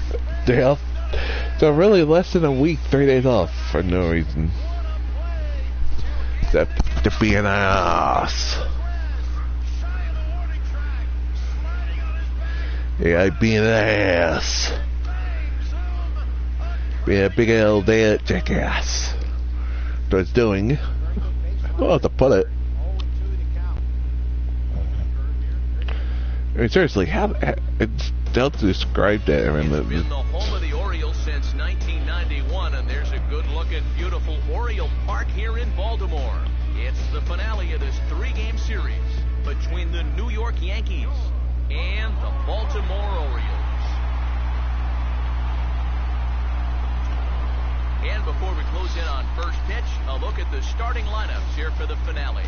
So really less than a week, 3 days off for no reason. Except to be an ass. Yeah, I be an ass. Being a big old dead jackass. That's what it's doing. I don't know how to put it. I mean, seriously, it's tough to describe that. I mean, It's been the home of the Orioles since 1991, and there's a good look at beautiful Oriole Park here in Baltimore. It's the finale of this 3-game series between the New York Yankees and the Baltimore Orioles. And before we close in on first pitch, a look at the starting lineups here for the finale.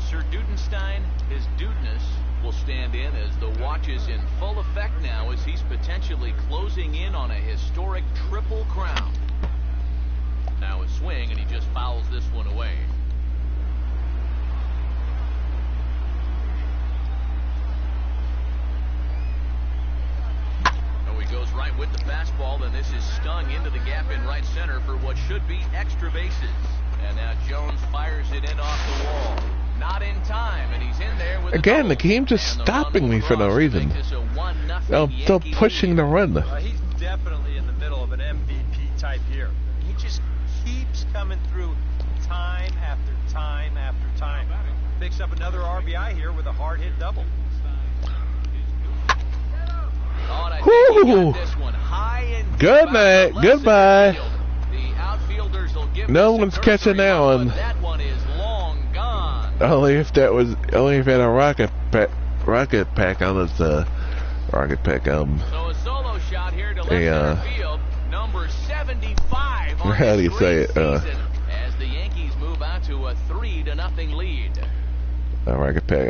Sir Dudenstein, his dudeness, will stand in as the watch is in full effect now as he's potentially closing in on a historic triple crown. Now a swing, and he just fouls this one away. Oh, he goes right with the fastball, and this is stung into the gap in right center for what should be extra bases. And now Jones fires it in off the wall. Not in time Again, the game just stopping me for no reason. I'm still pushing the run. He's definitely in the middle of an MVP type year. He just keeps coming through time after time after time. Picks up another RBI here with a hard-hit double. Woo! Good night. Goodbye. No one's catching that one. Only if it had a rocket pack on his rocket pack. So a solo shot here to left center field, number 75 on how do you say it? as the Yankees move out to a 3-0 lead. A rocket pack,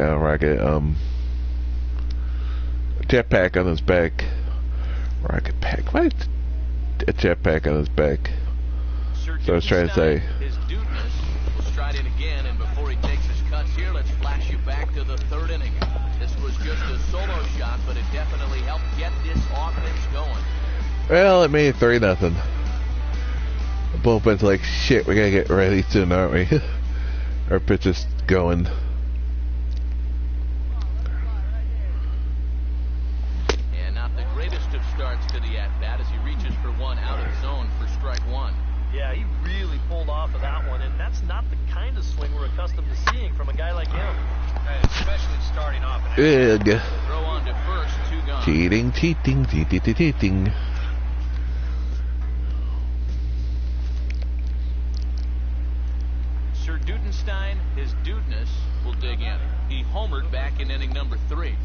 jetpack on his back. Rocket pack. What? A jetpack on his back. So I was trying to say. His dudeness will stride in again, and before he takes his cuts here, let's flash you back to the third inning. This was just a solo shot, but it definitely helped get this offense going. Well, it made it 3-0. The bullpen's like, shit, we gotta get ready soon, aren't we? Our pitch is going. And not the greatest of starts to the at-bat as he reaches for one out of zone for strike one. Yeah, he really pulled off of that one, and that's not the kind of swing we're accustomed to seeing from a guy like him. Especially starting off. Ugh. Throw on to first, 2 gone. Cheating. Sir Dudenstein, his dudeness, will dig in. He homered back in inning number 3.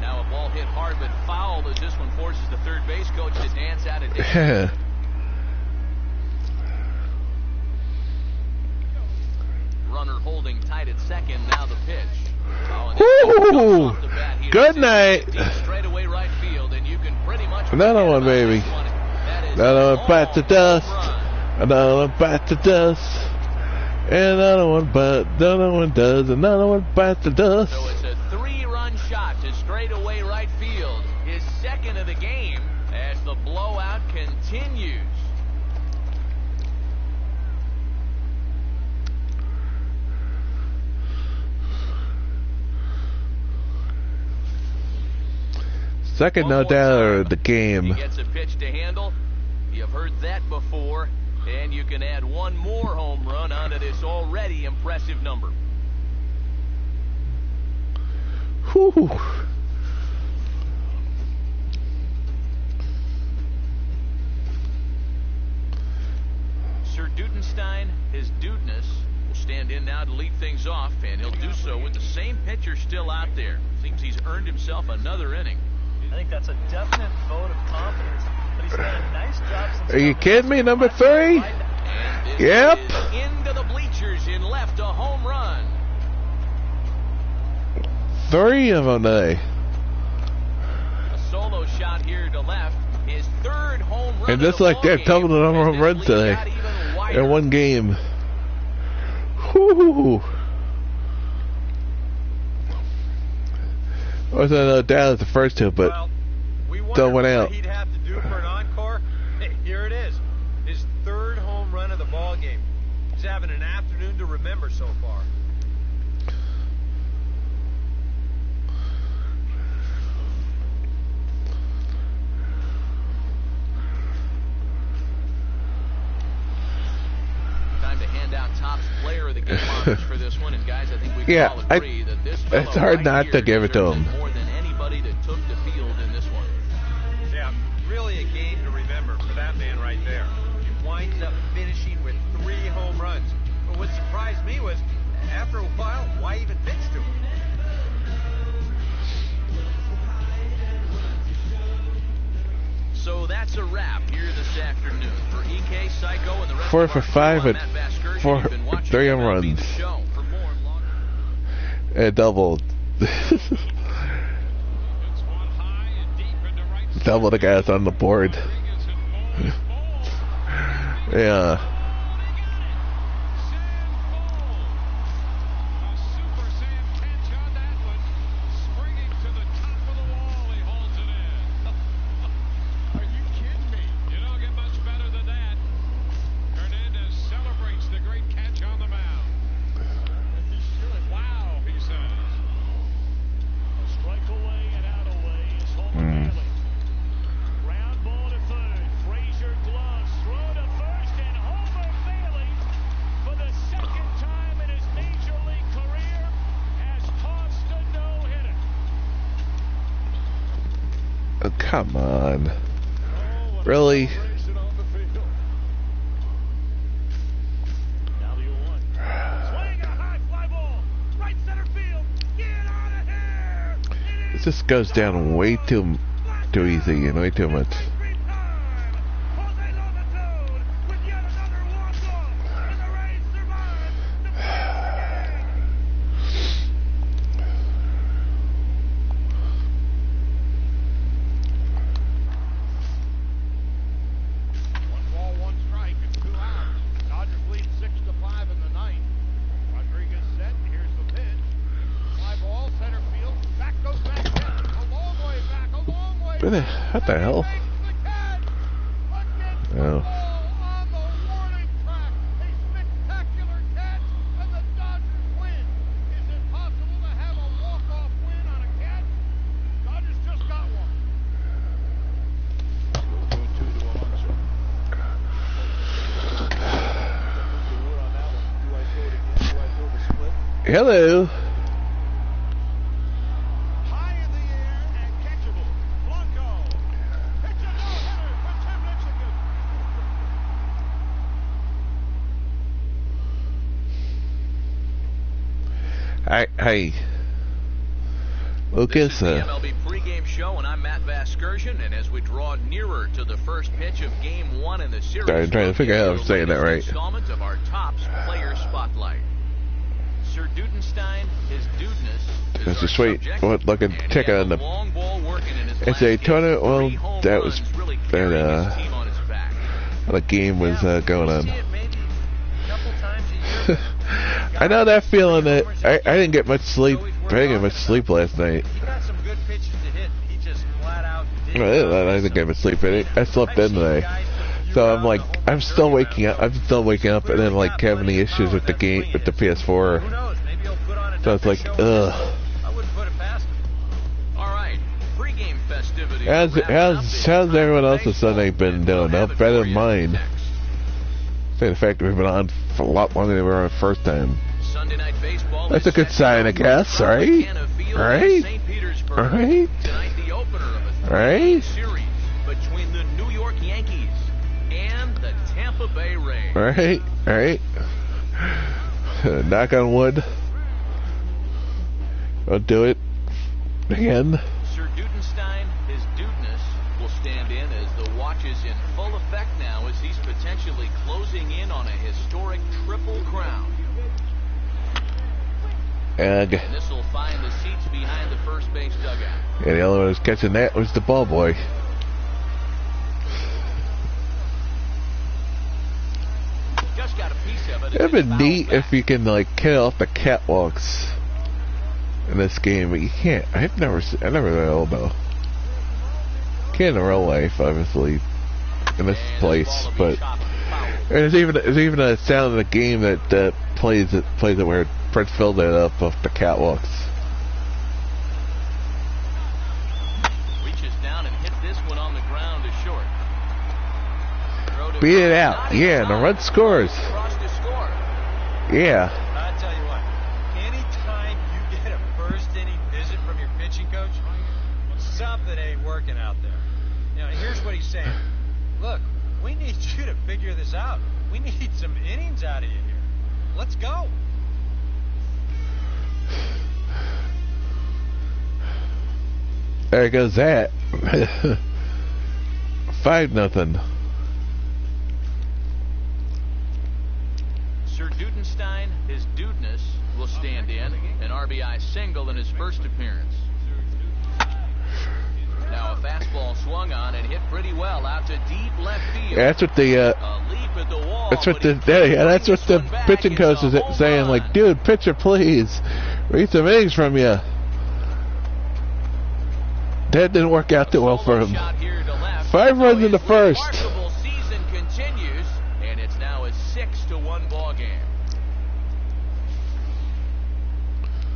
Now a ball hit hard but foul as this one forces the third base coach to dance out of danger. Runner holding tight at second. Now the pitch. Woo! Good night. Straight away right field, and you can pretty much Another one, baby. Another one bites the dust. Another one bites the dust. Another one bites. Another one does. Another one bites the dust. So it's a 3-run shot to straightaway right field. His second of the game as the blowout continues. Second, no doubt, the game. He gets a pitch to handle. You've heard that before. And you can add one more home run onto this already impressive number. Whew. Sir Dudenstein, his dudeness, will stand in now to lead things off, and he'll do so with the same pitcher still out there. Seems he's earned himself another inning. I think that's a definite vote of confidence. But he's done a nice job since. Are you kidding me? Number 3? Yep. Into the bleachers and left a home run. 3 of them today. A solo shot here to left. His third home run. And just like that, double the number of runs today in one game. Whoo! I was down at the first 2, but still went out. What he'd have to do for an encore? Hey, here it is. His third home run of the ball game. He's having an afternoon to remember so far. Time to hand out Topps Player of the Game honors for this one, and guys, I think we can all agree that this fellow it's hard right not here to give it to him. more than anybody that took the field in this one. Yeah, really a game to remember for that man right there. He winds up finishing with 3 home runs. But what surprised me was, after a while, why even pitch to him? So that's a wrap here this afternoon for EK, Psycho, and the rest 4 of for our 5 crew on at Matt Vasgersian. 4, You've been watching 3 MLB runs. The Show. For more and longer. It doubled. Double the guys on the board. Yeah. Come on. Really? Now the 0-1. Swing a high fly ball. Right center field. Get out of here. This just goes down way too easy and way too much. What the hell? Oh. Hello. Hey, Lucas. This is the MLB pregame show, and I'm Matt Vasgersian. And as we draw nearer to the first pitch of Game 1 in the series, I'm trying to figure out if I'm saying that right. Installment of our Topps Player Spotlight. Sir Dudenstein, his dudeness. That's just sweet. What looking tick on the. It's a tournament. Well, that was that. The game was going on. I know that feeling that I didn't get much sleep. I didn't get much sleep last night. He got some good pitches to hit. He just flat out I didn't get much sleep. I slept in today, so I'm like, I'm still waking up, and then like having the issues with the game, with the PS4. Who knows? Maybe he'll put on a So it's like, ugh. I wouldn't put it past him. All right, pregame festivities. How's everyone else's Sunday been doing? No, better than mine. The fact that we've been on for a lot longer than we were on the first time. Sunday night baseball. That's a good sign, I guess, right? Right? Right? Tonight, the opener of a Right? series between the New York Yankees and the Tampa Bay Rays. Right? Right? Knock on wood. I'll do it again. Sir Dudenstein, his dudeness, will stand in as the watch is in full effect now as he's potentially closing in on a historic triple crown. And This will find the seats behind the first base dugout. the only one who was catching that was the ball boy. Just got a piece of it. It'd been neat if you can like get off the catwalks in this game, but you can't. I never know though. Can't in real life, obviously, in this place. But there's even a sound in the game that plays it where Prince filled it up off the catwalks. Reaches down and hit this one on the ground to short. Beat it out, yeah, and the run scores. Yeah. I'll tell you what, anytime you get a first inning visit from your pitching coach, something ain't working out there. You know, here's what he's saying. Look, we need you to figure this out. We need some innings out of you here. Let's go. There goes that. 5-0. Sir Dudenstein, his dudeness, will stand in. An RBI single in his first appearance. Now a fastball swung on and hit pretty well out to deep left field. Yeah, that's what the A leap at the wall, that's what but the that's what the pitching coach is saying. Like, dude, pitcher, please, we need some innings from you. That didn't work out too well for him. 5 runs in the first. Remarkable season continues, and it's now a 6-1 ball game.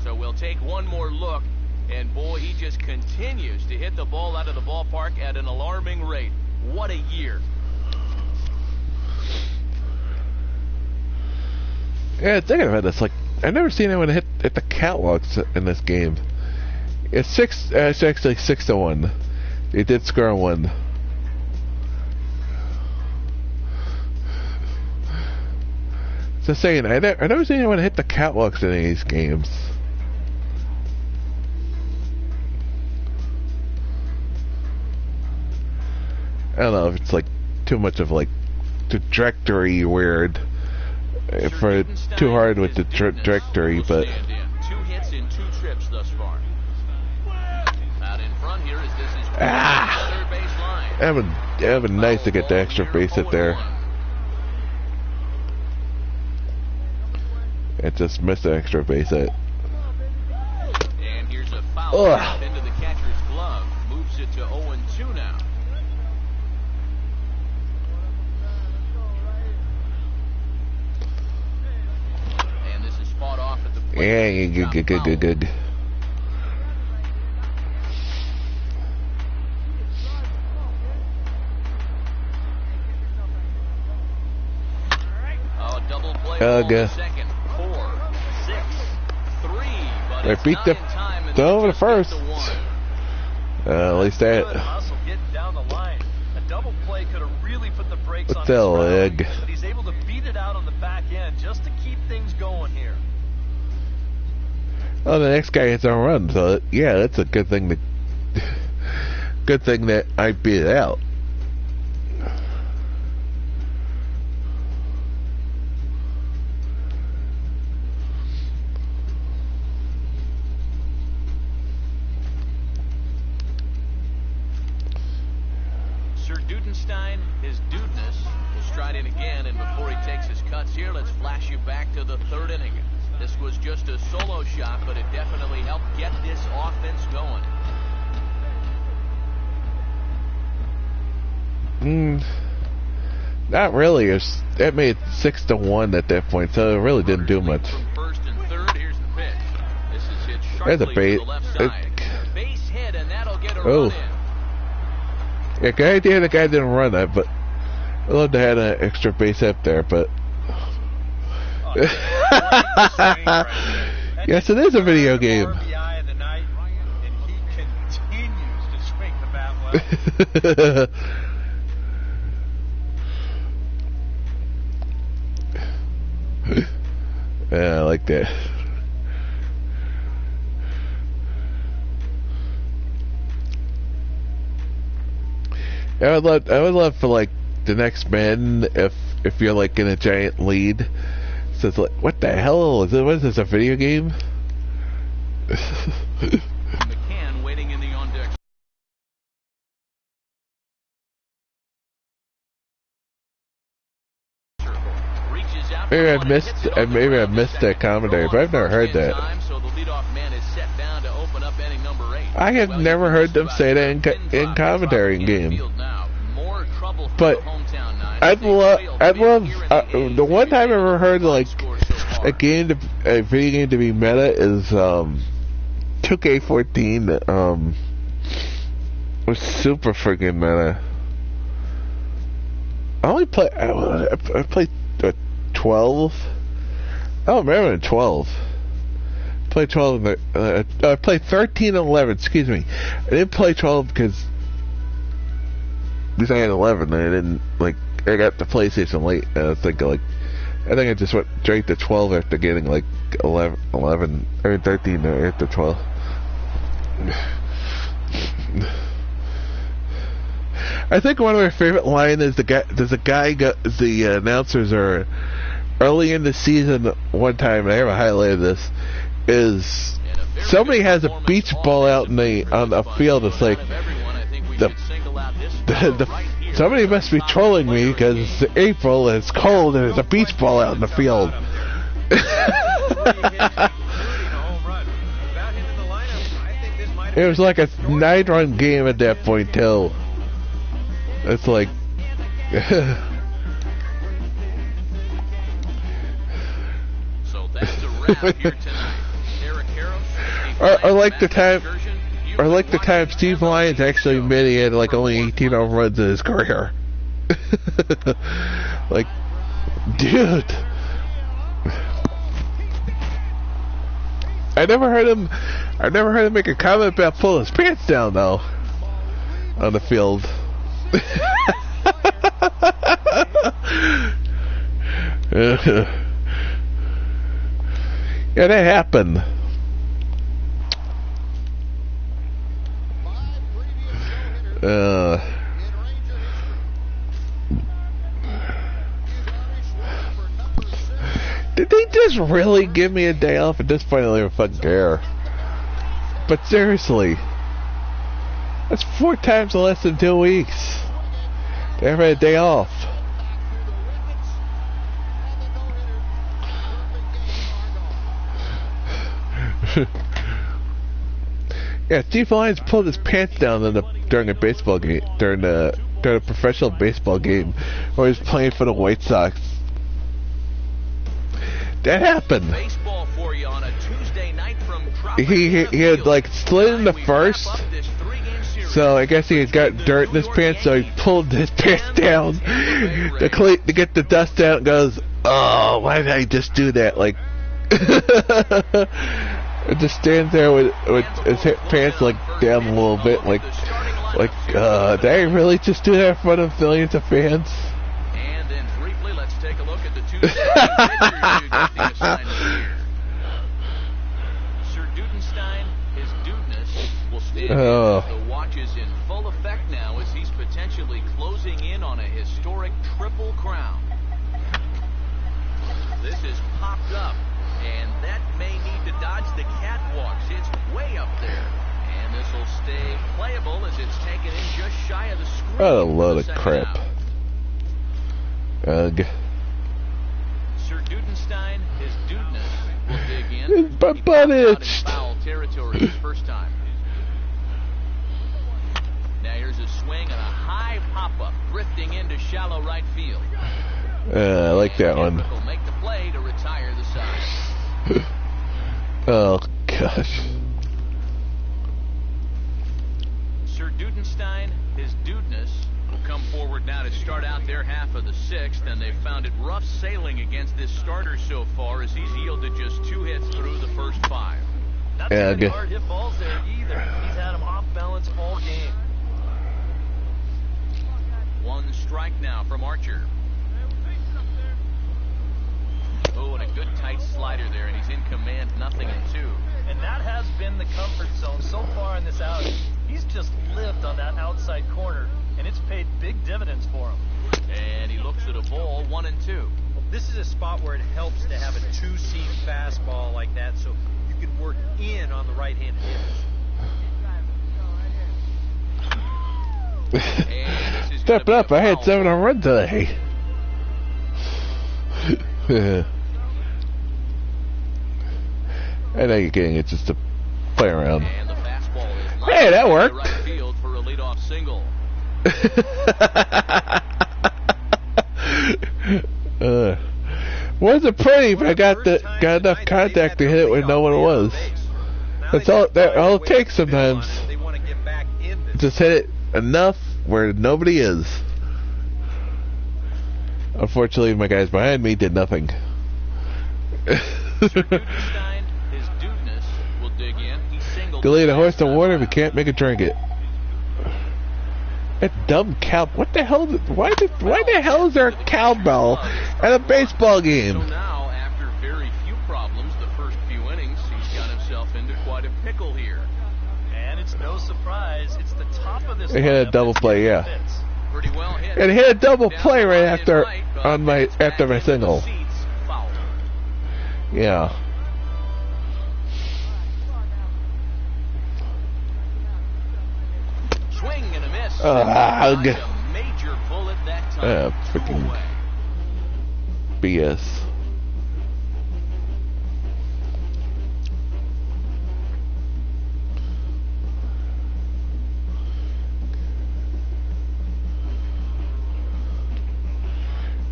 So we'll take one more look, and boy, he just continues to hit the ball out of the ballpark at an alarming rate. What a year! Yeah, thinking about this, like, I've never seen anyone hit the catwalks in this game. It's actually 6-1. He did score one. Just saying, I never seen anyone hit the catwalks in any of these games. I don't know if it's like too much of like trajectory weird, for too hard with the trajectory, but. 2 hits in 2 trips thus far. Out in front here is this is third base line. That would be nice to get the extra base hit there. It just missed the extra base hit. And here's a foul into the catcher's glove. Moves it to 0-2 now. And this is fought off at the plate. Yeah, good. Oh, double play Good. second. 4, 6, 3. But They it's beat not the in time, and over they the just get first. to 1. At least Good that. hustle getting down the line. A double play could have really put the brakes on What's his that run, leg? but he's able to beat it out on the back end just to keep things going here. Oh, the next guy hits a run, so yeah, that's a good thing to. Good thing that I beat it out. Sir Dudenstein, his dudeness, will stride in again, and before he takes his cuts here, let's flash you back to the 3rd inning. This was just a solo shot, but it definitely helped get this offense going. Not really. It made 6-1 at that point, so it really didn't do much. From 1st and 3rd, here's the pitch. This is hit There's a sharply bait. to the left side. Base hit, and that'll get a Oh. run in. Yeah, good idea the guy didn't run that, but I'd love to have an extra base hit there, but. Yes, it is a video game. RBI of the night, and he continues to swing the bat well. Yeah, I like that. I would love for like the next man if you're like in a giant lead. So it's like, what the hell is it? What is this, a video game? McCann waiting in the on deck. Reaches out. Maybe I missed that commentary, but I've never heard that. So the leadoff man is set down to open up inning number 8. I have never heard them say that in commentary in game. But I'd love the one time I ever heard like a video game to be meta is 2K14 was super freaking meta. I only play I played 12. I don't remember 12. Played 12 I played 13 and 11, excuse me. I didn't play 12 because I had 11 and I didn't like I got the PlayStation late and I was thinking like I think I just went straight to 12 after getting like 11 I mean 13 after 12. I think one of my favorite lines is the announcers are early in the season one time, and I have a highlight of this, is somebody has a beach ball out on the field. It's like somebody must be trolling me because it's April and it's cold and there's a beach ball out in the field. It was like a 9-run game at that point too. It's like So that's a wrap here tonight. Eric Harris, or like the time Steve Lyons actually admitted he had like only 18 home runs in his career. Like, dude, I never heard him make a comment about pulling his pants down though. on the field. Yeah, that happened. Did they just really give me a day off? At this point, I don't even fucking care. But seriously, that's 4 times in less than 2 weeks. They ever had a day off. Yeah, Steve Lyons pulled his pants down during a baseball game, during a professional baseball game, where he was playing for the White Sox. That happened. Baseball for you on a Tuesday night from He had like slid in the first, so I guess he had got dirt in his pants, so he pulled his pants down to get the dust out, and goes, "Oh, why did I just do that?" Like, it just stands there with his pants like down a little bit, like, did I really just do that in front of millions of fans? And then briefly, let's take a look at the Tuesday night assignment here. Sir Dudenstein, his dudeness, will stand in as the watch is in full effect now as he's potentially closing in on a historic triple crown. This is popped up, and that may need to dodge the catwalks. It's way up there. And this will stay playable as it's taken in just shy of the screen. What a load of crap. Ugh. Sir Dudenstein, his dudeness, will dig in. His butt itched. Foul territory his first time. Now here's a swing and a high pop-up, drifting into shallow right field. I like that one. Will make the play to retire the side. Oh gosh. Sir Dudenstein, his dudeness, will come forward now to start out their half of the 6th, and they've found it rough sailing against this starter so far as he's yielded just 2 hits through the first 5. Not too many hard hit balls there either. He's had him off balance all game. 1 strike now from Archer. Oh, and a good tight slider there, and he's in command, 0-2. And that has been the comfort zone so far in this outing. He's just lived on that outside corner, and it's paid big dividends for him. And he looks at a ball, 1-2. This is a spot where it helps to have a 2-seam fastball like that, so you can work in on the right-handed hitters. Step up, I had 7 on run today. I know you're getting it just to play around. And the fastball is hey, that worked. Right field for a leadoff single. Wasn't pretty, but I got enough contact to hit it when no one was. That's all it takes sometimes. Just hit it enough where nobody is. Unfortunately, my guys behind me did nothing. Can lead a horse to water if you can't make it drink it. That dumb cow. What the hell? Why the hell is there a cowbell at a baseball game? So now, after very few problems, the first few innings, he's got himself into quite a pickle here. And it's no surprise, it's the top of this. They hit a double play, yeah. Pretty well hit. And hit a double play right after after my single. Yeah. Swing and a miss. A major bullet that time. Freaking BS.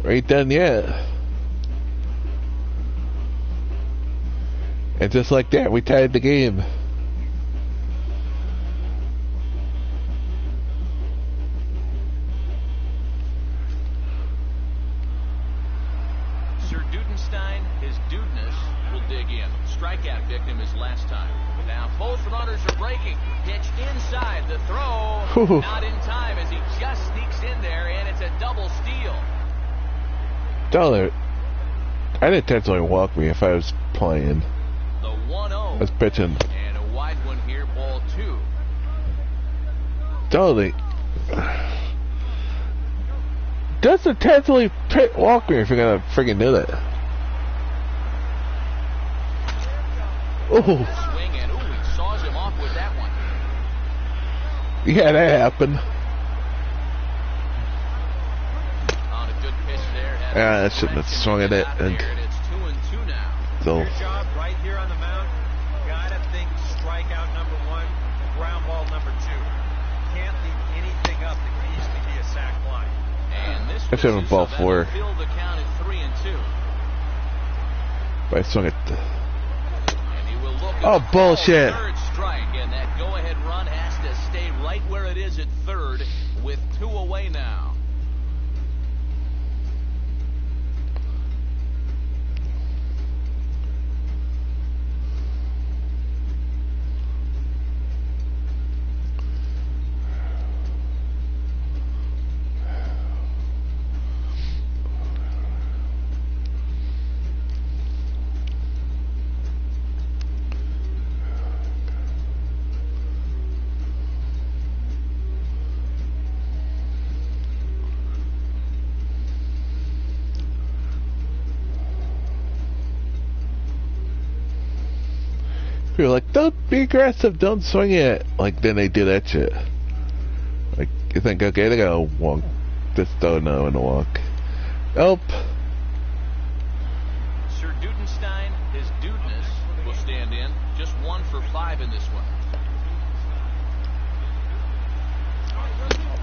Ain't done yet. And just like that, we tied the game. Sir Dudenstein, his dudeness, will dig in. Strikeout victim his last time. Now both runners are breaking. Pitch inside. The throw Whew. not in time as he just sneaks in there, and it's a double steal. Tell it. I didn't intentionally walk me if I was playing. The 1-0. I was pitching. And a wide one here, ball 2. Totally. Just intentionally walk me if you're gonna freaking do that. Oh. Swing and he saws him off with that one. Yeah, that happened. On a good pitch there. Yeah, I shouldn't have swung at it. And It's 2-2 now. so, Your job right here on the mound, gotta think strikeout number 1, ground ball number 2. Can't leave anything up that could easily be a sac fly. And this I should have misses, ball so that'll 4. fill the count at 3-2. but I swung it. And he will look at Oh, the bullshit. third strike, and that go-ahead run has to stay right where it is at third with 2 away now. You're like, don't be aggressive, don't swing it. Like, then they do that shit. Like, you think, okay, they gotta walk. Just don't know when to walk. Nope. Sir Dudenstein, his dudeness, will stand in. Just 1 for 5 in this one.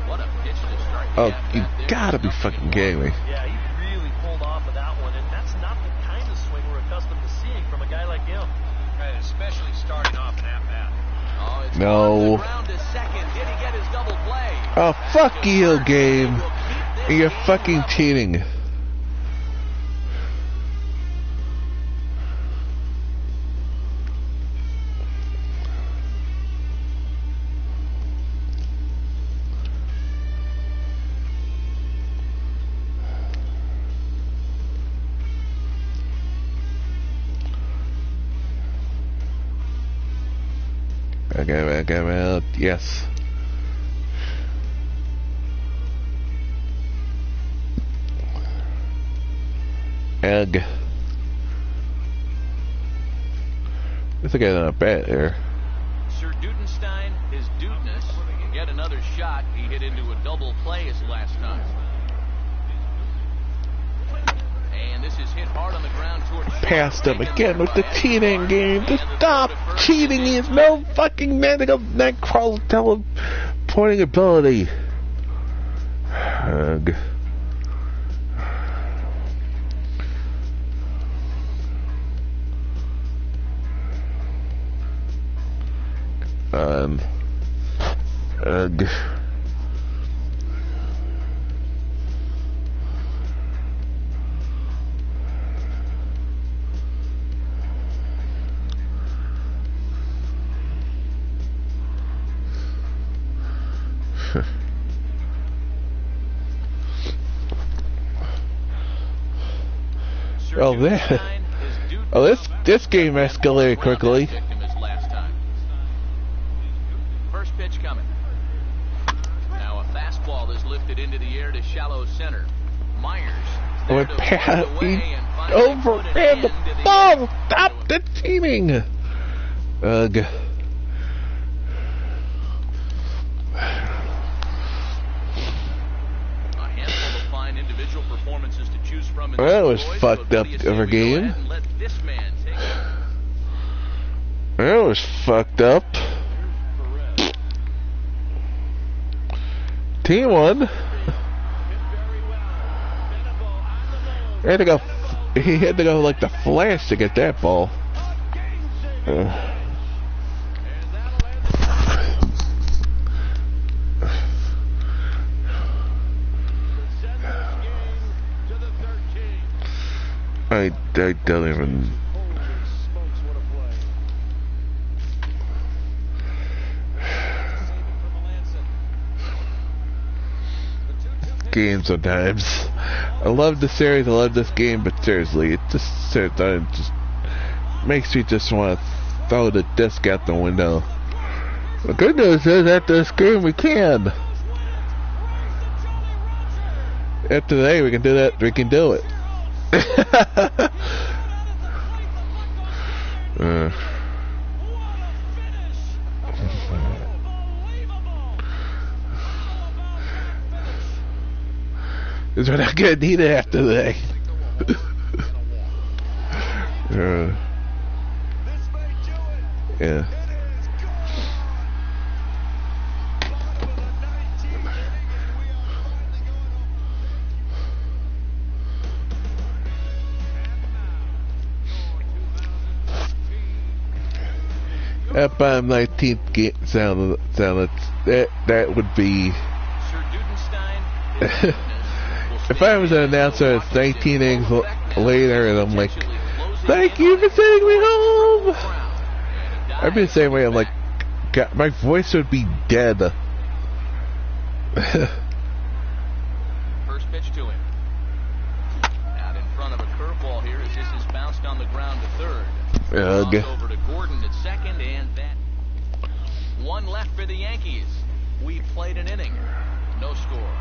What a pitch to start. Oh, Yeah, you back there. gotta be fucking kidding me. Yeah, he really pulled off of that one, and that's not the kind of swing we're accustomed to seeing from a guy like him. Right, especially starting off an at-bat. Oh, it's No. on the ground to second. Did he get his double play? Oh, fuck you, game. Will keep this You're game fucking alive. cheating. Okay, yes. Egg. This guy not bad there. Sir Dudenstein, his dudeness, will get another shot. He hit into a double play his last time. And this is hit hard on the ground towards Passed him again with the cheating game. Just stop cheating. He has no fucking medical neck crawl teleporting ability. Ugh. Ugh. Oh, this game escalated quickly. First pitch coming. Now a fastball is lifted into the air to shallow center. Myers there to put it away and finally overran put the an end to the ball. inning. Stop the cheating. Ugh. A handful of fine individual performances to choose from. In That this was boys, fucked but up what do you say of a we go game. ahead and let this man take it? That was fucked up. Team won. He had to go like the Flash to get that ball. I don't even. game sometimes. I love the series, I love this game, but seriously, it just makes me just want to throw the disc out the window. The good news is after this game we can. After today we can do that, we can do it. Because we're not gonna need it after today. Yeah. That bottom 19th game sound that would be. If I was an announcer, it's 19 innings later, and I'm like, "Thank you for sending me home." I'd be the same way. I'm like, God, my voice would be dead. First pitch to him. Out in front of a curveball here as this is bounced on the ground to third. Over to Gordon at second, and that one left for the Yankees. We played an inning, no score.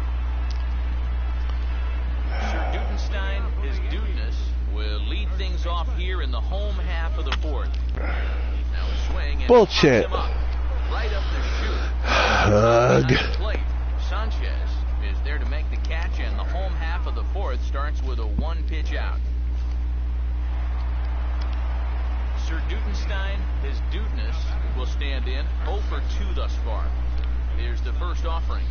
Sir Dudenstein, his dudeness, will lead things off here in the home half of the fourth. Now a swing and bullshit. Him up, right up the chute. Plate. Sanchez is there to make the catch, and the home half of the fourth starts with a one-pitch out. Sir Dudenstein, his dudeness, will stand in 0 for 2 thus far. Here's the first offering.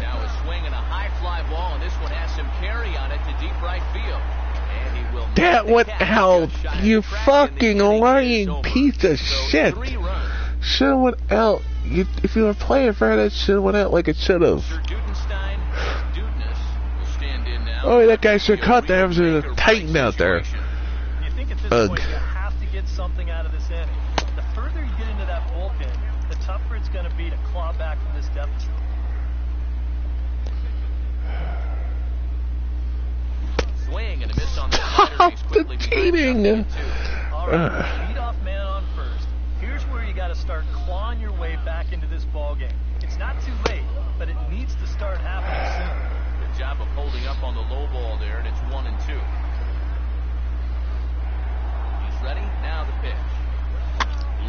Now a swing and a high fly ball, and this one has some carry on it to deep right field. And he will that went out, you fucking lying piece of shit. Should've went out. If you were playing fair, that should've went out like it should've. Oh, that guy should caught that. There was a Titan out there. You think at this point you have to get something out of this inning. The further you get into that bullpen, the tougher it's going to be to claw back from this deficit. Swing and a miss on the slider. He's quickly cheating. All right, lead off man on first. Here's where you got to start clawing your way back into this ball game. It's not too late, but it needs to start happening soon. Good job of holding up on the low ball there, and it's 1-2. He's ready. Now the pitch.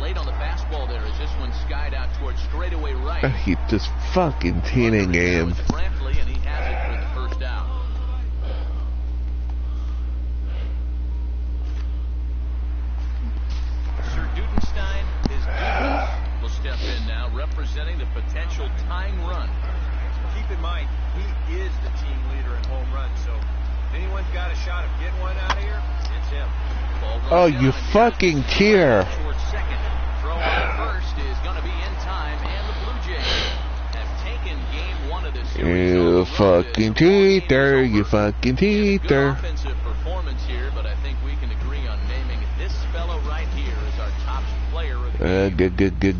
Late on the fastball there as this one skied out towards straightaway right. He just fucking teaning game. Brantley, and he has it for the first out. Sir Dudenstein, his dude, will step in now, representing the potential tying run. Keep in mind, he is the team leader in home runs, so if anyone's got a shot of getting one out of here, it's him. Oh, you fucking cheater. Throw on first is going to be in time, and the Blue Jays have taken game 1 of this series. You fucking cheater, you fucking cheater. Good offensive performance here, but I think we can agree on naming this fellow right here as our top player of the game. Good.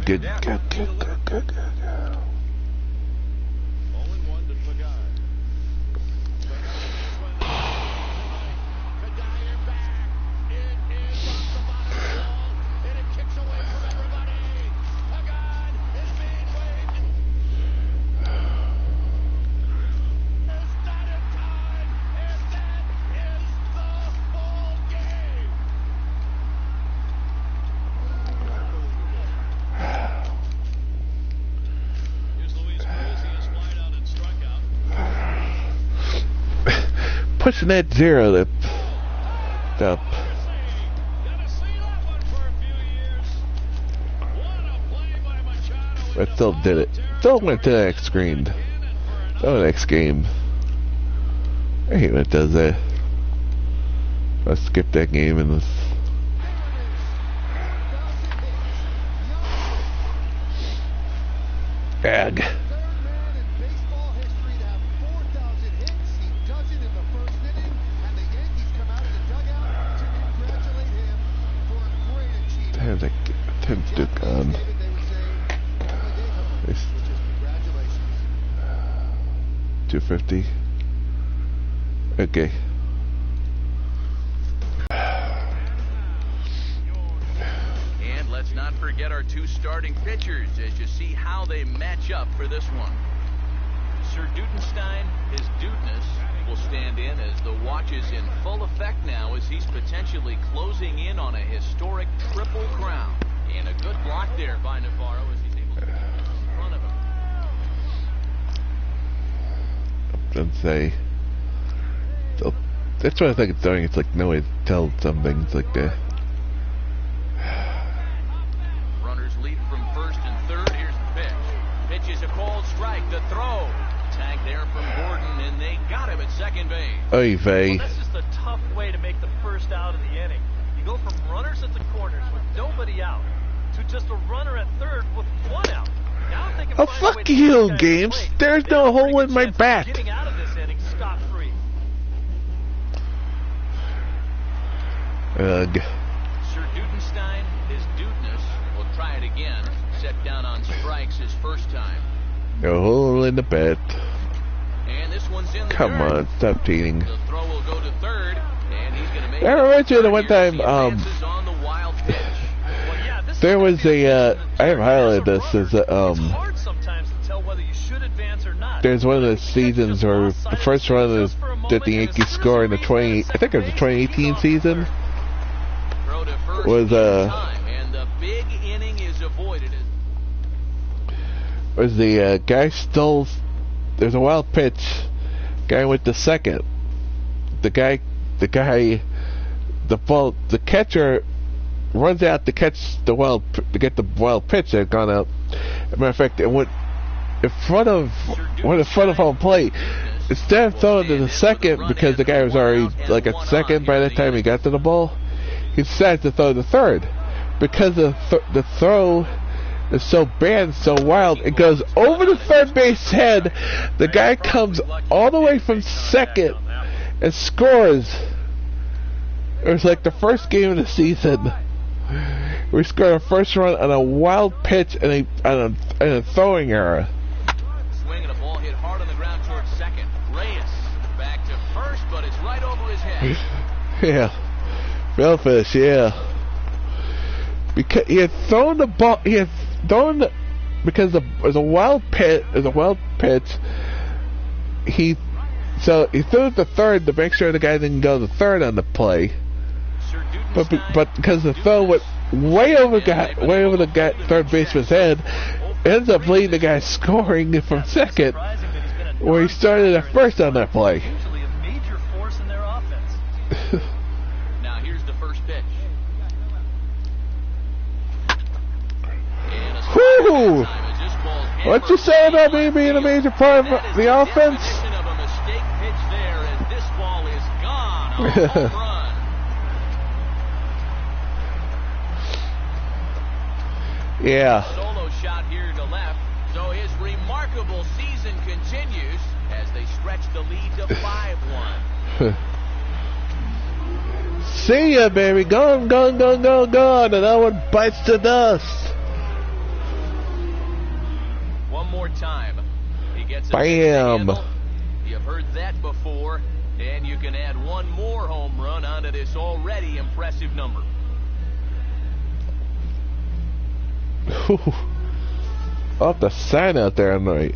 Pushing that zero up. But still did it. Still went to the next screen. Oh, next game. I hate when it does that. Let's skip that game and let's. Ag. There's a Tim Duke on. 250. Okay. And let's not forget our two starting pitchers as you see how they match up for this one. Sir Dudenstein, his dudeness, will stand in as the watch is in full effect now as he's potentially closing in on a historic triple crown. And a good block there by Navarro as he's able to get in front of him. And say, that's what I think it's doing. It's like no way to tell some things like that. Runners lead from first and third. Here's the pitch. Pitch is a called strike. The throw. Tag there from Gordon, and they got him at second base. Oy vey. Well, that's just a tough way to make the first out of the inning. You go from runners at the corners with nobody out to just a runner at third with one out. Now if they can Oh, find a way fuck to you, get that Games. plate, There's they have no a pretty hole good in my chance of bat. getting out of this inning scot-free. Ugh. Sir Dudenstein, his dudeness, will try it again. Set down on strikes his first time. No hole in the bat. And this one's in the Come dirt. on, stop cheating. The throw will go to third, and he's going to make I remember you the one time, He advances on the wild pitch. Well, yeah, this there is was a, I have highlighted this as It's hard sometimes to tell whether you should advance or not. there's one of the seasons where the first run that the Yankees scored in the 20, I think it was the 2018 season, Throw to first was, time, and the big inning is avoided. was the guy stole, there's a wild pitch, guy went to second, the catcher runs out to catch the to get the wild pitch that had gone out. As a matter of fact, it went in front of home plate. Instead of throwing to the second because the guy was already like at second by the time he got to the ball, he decided to throw to third because the throw is so bad, so wild. It goes over the third base head. The guy comes all the way from second and scores. It was like the first game of the season. We scored our first run on a wild pitch and a throwing error. Swing and a ball hit hard on the ground towards second. Reyes back to first, but it's right over his head. Yeah, Bellfish. Yeah, because he had thrown the ball. He had thrown because it was a wild pitch. He threw it to third to make sure the guy didn't go to third on the play. But because the throw went way over the guy third baseman's head, it ends up leading the guy scoring from second, where he started at first on that play. Usually a major force in their offense. Now here's the first pitch. Whoo! What you say about me being a major part of the offense? Definition of a mistake pitch there, and this ball is gone. A home run. Yeah. Solo shot here to left. So his remarkable season continues as they stretch the lead to 5-1. See ya, baby. Gone. And that one bites the dust. One more time. He gets a Bam. handle. You've heard that before. And you can add one more home run onto this already impressive number. I'll have to sign out there tonight.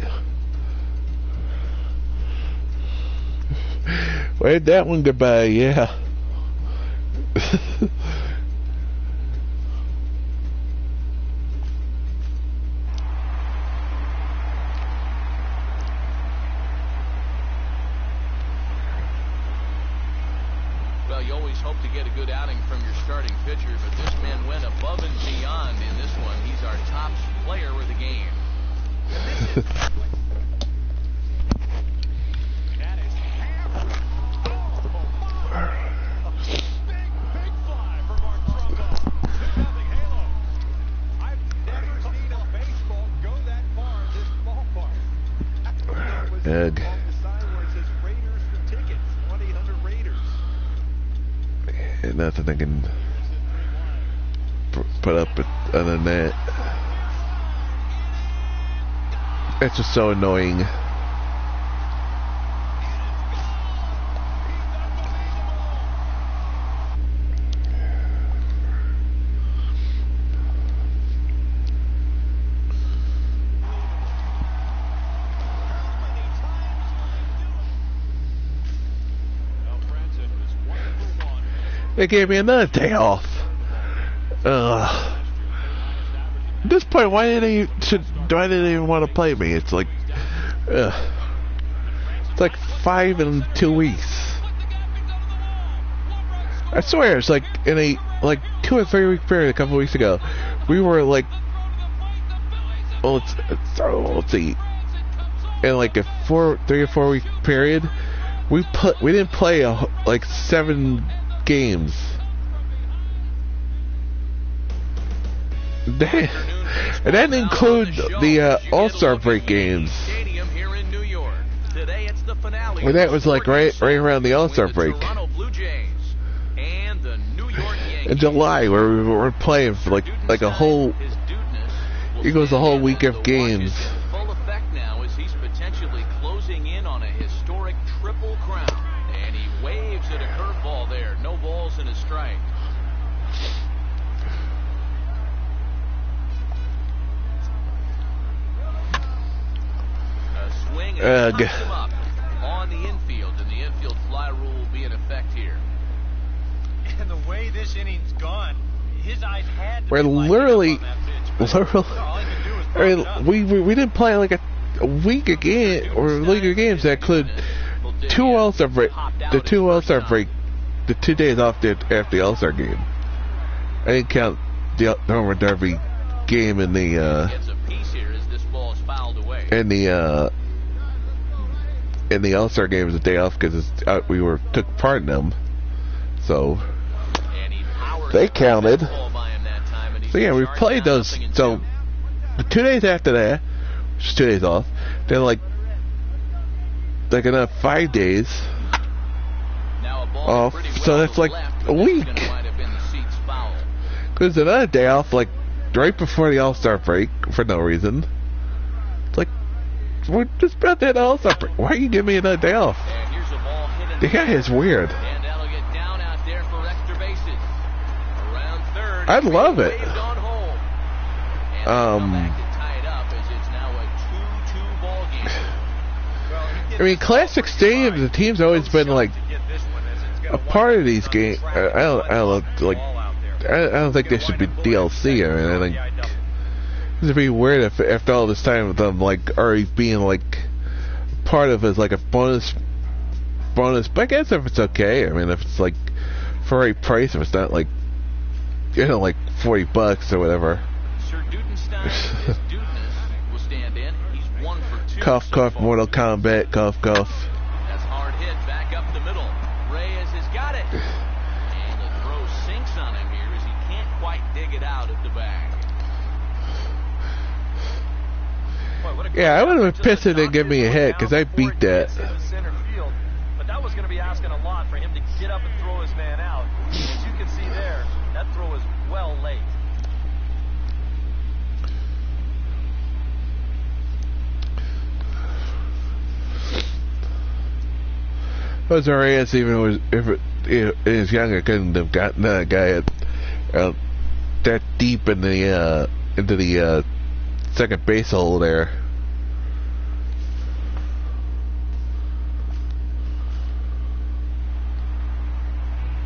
Wait, that one goodbye, yeah. Well, you always hope to get a good outing from your starting pitcher, but this man went above and beyond in this one. He's our top player of the game. That is hammered. Big fly from our Trumbo. 2-0 Halo. I've never seen a baseball go that far in this ballpark. Ugh. The sign where it says Raiders for tickets. 1-800-Raiders. Nothing I can put up other than that. It's just so annoying. They gave me another day off. At this point, why did they even want to play me? It's like, it's like 5 in 2 weeks. I swear, it's like in a 2 or 3 week period a couple weeks ago, we were like, well, let's see, in like a 3 or 4 week period, we didn't play like 7 games. And that didn't include the All-Star break games. And that was like right around the All-Star break. In July, where we were playing for like a whole, it goes a whole week of games. Full effect now as he's potentially closing in on a historic triple crown, and he waves at a curveball there. No balls and a strike. A swing and he him up on the infield, and the infield fly rule will be in effect here. And the way this inning's gone, his eyes had to We're be literally, lighting up on that pitch. All he could do was I buck up. mean, we didn't play like a week of game or league of games that include 2 All-Star break, the 2 All-Star break, the 2 days off after the All-Star game. I didn't count the Norman Derby game in the Gets a piece here as this ball is fouled away. in the All-Star game as a day off because we took part in them, so And he powers they the counted. ball by him that time, and he's So yeah, we charged played down those. 0-2. So the 2 days after that, which is 2 days off, then like another 5 days Now a ball off. pretty So well that's to like left, a but that's week. gonna wind up in the seats foul. Because another day off, like right before the All-Star break, for no reason. It's like, we're just about that All-Star break. Why are you giving me another day off? And here's a ball hit in The guy is weird. And that'll get down out there for extra bases. Around third. I love it. Waved on home. And they'll come back to tie it up as it's now a 2-2 ball game. Well, he gets I mean, classic stadiums, the team's always been like to get this one as it's gonna a part of wind up these on the games. track. I don't like. Ball out there. I don't think they should be DLC. I mean, I think it'd be weird if after all this time with them like already being like part of it as like a bonus. But I guess if it's okay. I mean, if it's like for a price, if it's not like like $40 or whatever. Sir Dudenstein, his Dudeness will stand in. He's 1 for 2. Cough, so cough, far. Mortal Kombat, cough, cough. That's hard hit back up the middle. Reyes has got it. And the throw sinks on him here as he can't quite dig it out of the bag. Boy, what a Yeah, I would have great been pissed if they effort to give me a knock hit this because one I down beat before it that. gets into center field. But that was going to be asking a lot for him to get up and throw his man out. As you can see there, that throw is well late. Jose Reyes, even if it is younger, couldn't have gotten that guy that deep in the into the second base hole there.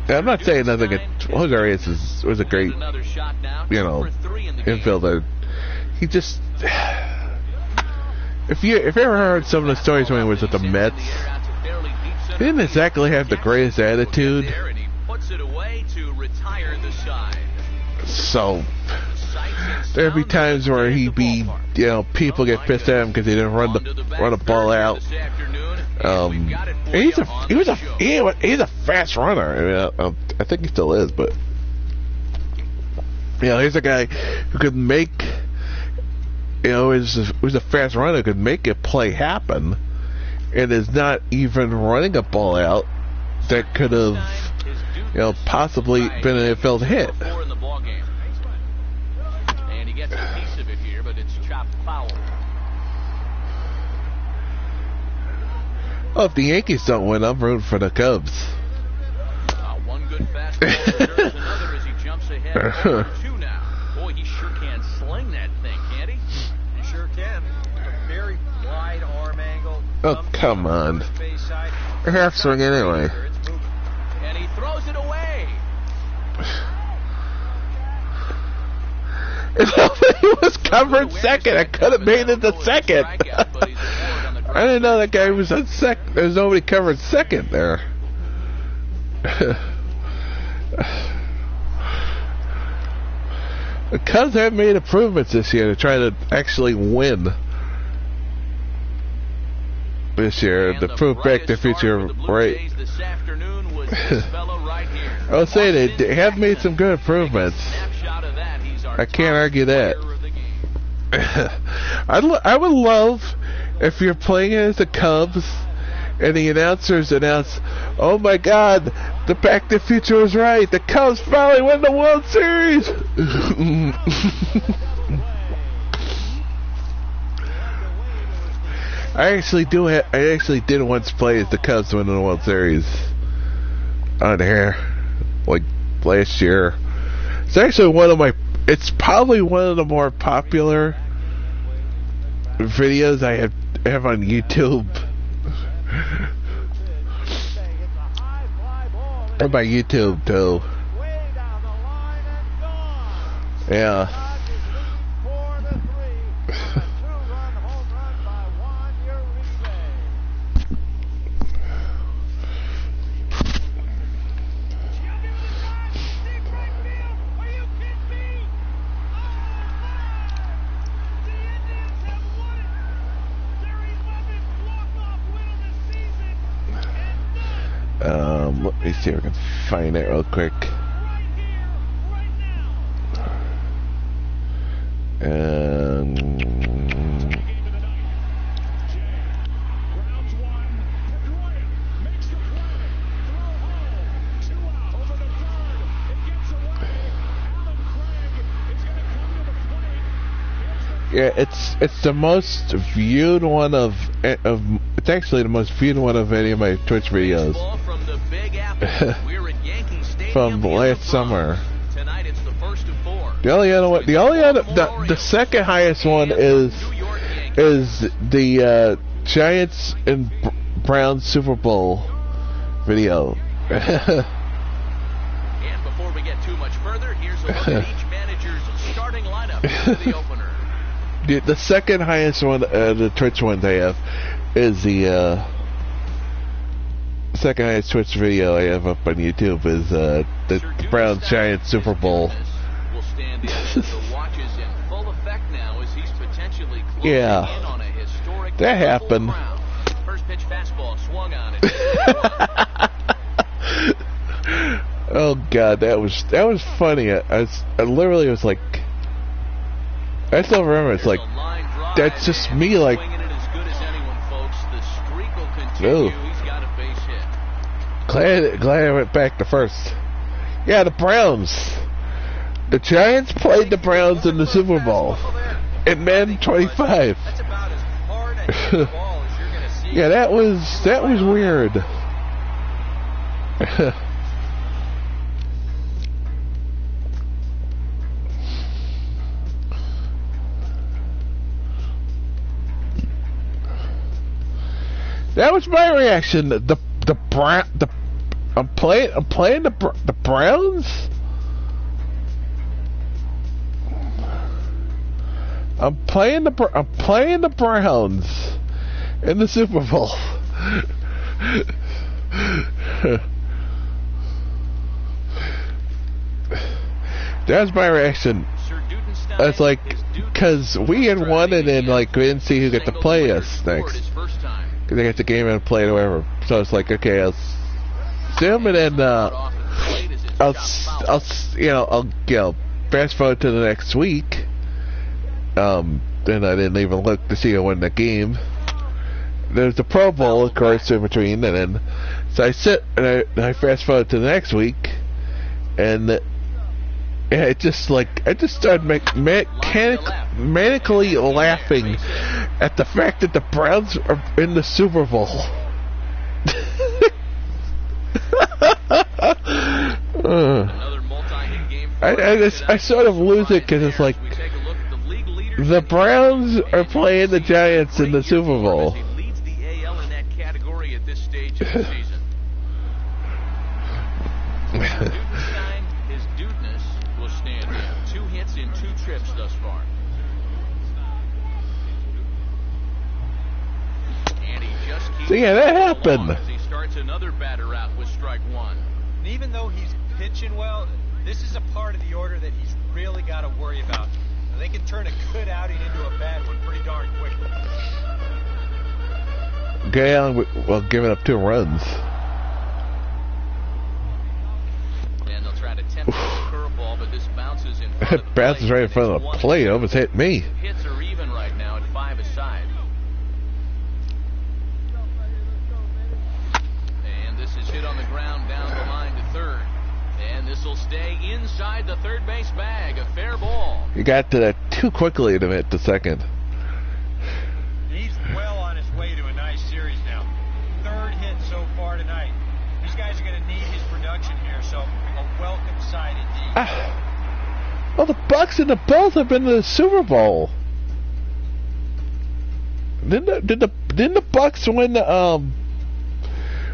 Yeah, I'm not saying nothing. Jose Reyes was a great, Another shot now. you know, 2 for 3 in the game. infielder. He just, if you ever heard some of the stories when he was at the Mets, he didn't exactly have the greatest attitude. And he puts it away to retire the side. So there'd be times where he'd be, people get pissed at him because he didn't run a ball out. And he's a fast runner. I mean, I think he still is, but he's a guy who could make, who's a fast runner, could make a play happen, and is not even running a ball out that could have, possibly been an infield hit. And he gets a piece of it here, but it's chopped foul. Oh, if the Yankees don't win, I'm rooting for the Cubs. One good fastball deserves another as he jumps ahead. 1-2 now. Boy, he sure can sling that thing, can't he? He sure can. A very wide arm angle. Oh, come on. Face side. Half swing anyway. It's moving. And he throws it away. He was covered second. I could have made it the second. I didn't know that guy was on second. There's nobody covered second there. The Cubs have made improvements this year to try to actually win this year. To prove Back to the Future right. I was saying they have made some good improvements. I can't argue that. I would love if you're playing as the Cubs and the announcers announce, "Oh my God, the Back to the Future was right. The Cubs finally win the World Series." I actually did once play as the Cubs winning the World Series on air, like last year. It's actually it's probably one of the more popular videos I have on YouTube. Or by YouTube too. Yeah. Let me see if I can find it real quick. Yeah, it's the most viewed one of it's actually the most viewed one of any of my Twitch videos from last summer. The second highest one is the Giants and Browns Super Bowl video. And before we get too much further, here's a look at each manager's starting lineup for the opener. The second highest one, the Twitch ones I have, is the second highest Twitch video I have up on YouTube is the Browns Giants Super Bowl. Yeah, that happened. First pitch fastball swung on it. Oh God, that was funny. I literally was like, I still remember. It's like, that's just me. Like, no. Glad I went back to first. Yeah, the Browns. The Giants played the Browns in the Super Bowl in Madden 25. Yeah, that was weird. That was my reaction. I'm playing the Browns. I'm playing the Browns in the Super Bowl. That was my reaction. It's like, because we had won and then like we didn't see who got to play us next. Because they got the game and play it or whatever. So it's like, okay, I'll see him and then I'll fast forward to the next week. Then I didn't even look to see who won the game. There's the Pro Bowl, of course, in between, and then so I sit and I fast forward to the next week, and it just like I just started manically laughing at the fact that the Browns are in the Super Bowl. I sort of lose it because it's like the Browns are playing the Giants in the Super Bowl. 2 trips thus far. And he just keeps See, yeah, that happened. as he starts another batter out with strike 1. And even though he's pitching well, this is a part of the order that he's really got to worry about. Now, they can turn a good outing into a bad one pretty darn quickly. Gale, well, giving up 2 runs. And they'll try to tempt the curveball, but this bounces in front of the Bounces plate. right in front of the plate. Almost hit me. Hits are even right now at 5 aside. And this is hit on the ground down the line to third. And this will stay inside the third base bag. A fair ball. You got to that too quickly to hit the second. He's well on his way to a nice series now. 3rd hit so far tonight. These guys are going to need his production here, so a welcome sight indeed. Well, the Bucks and the Bills have been to the Super Bowl. Didn't the Bucks win the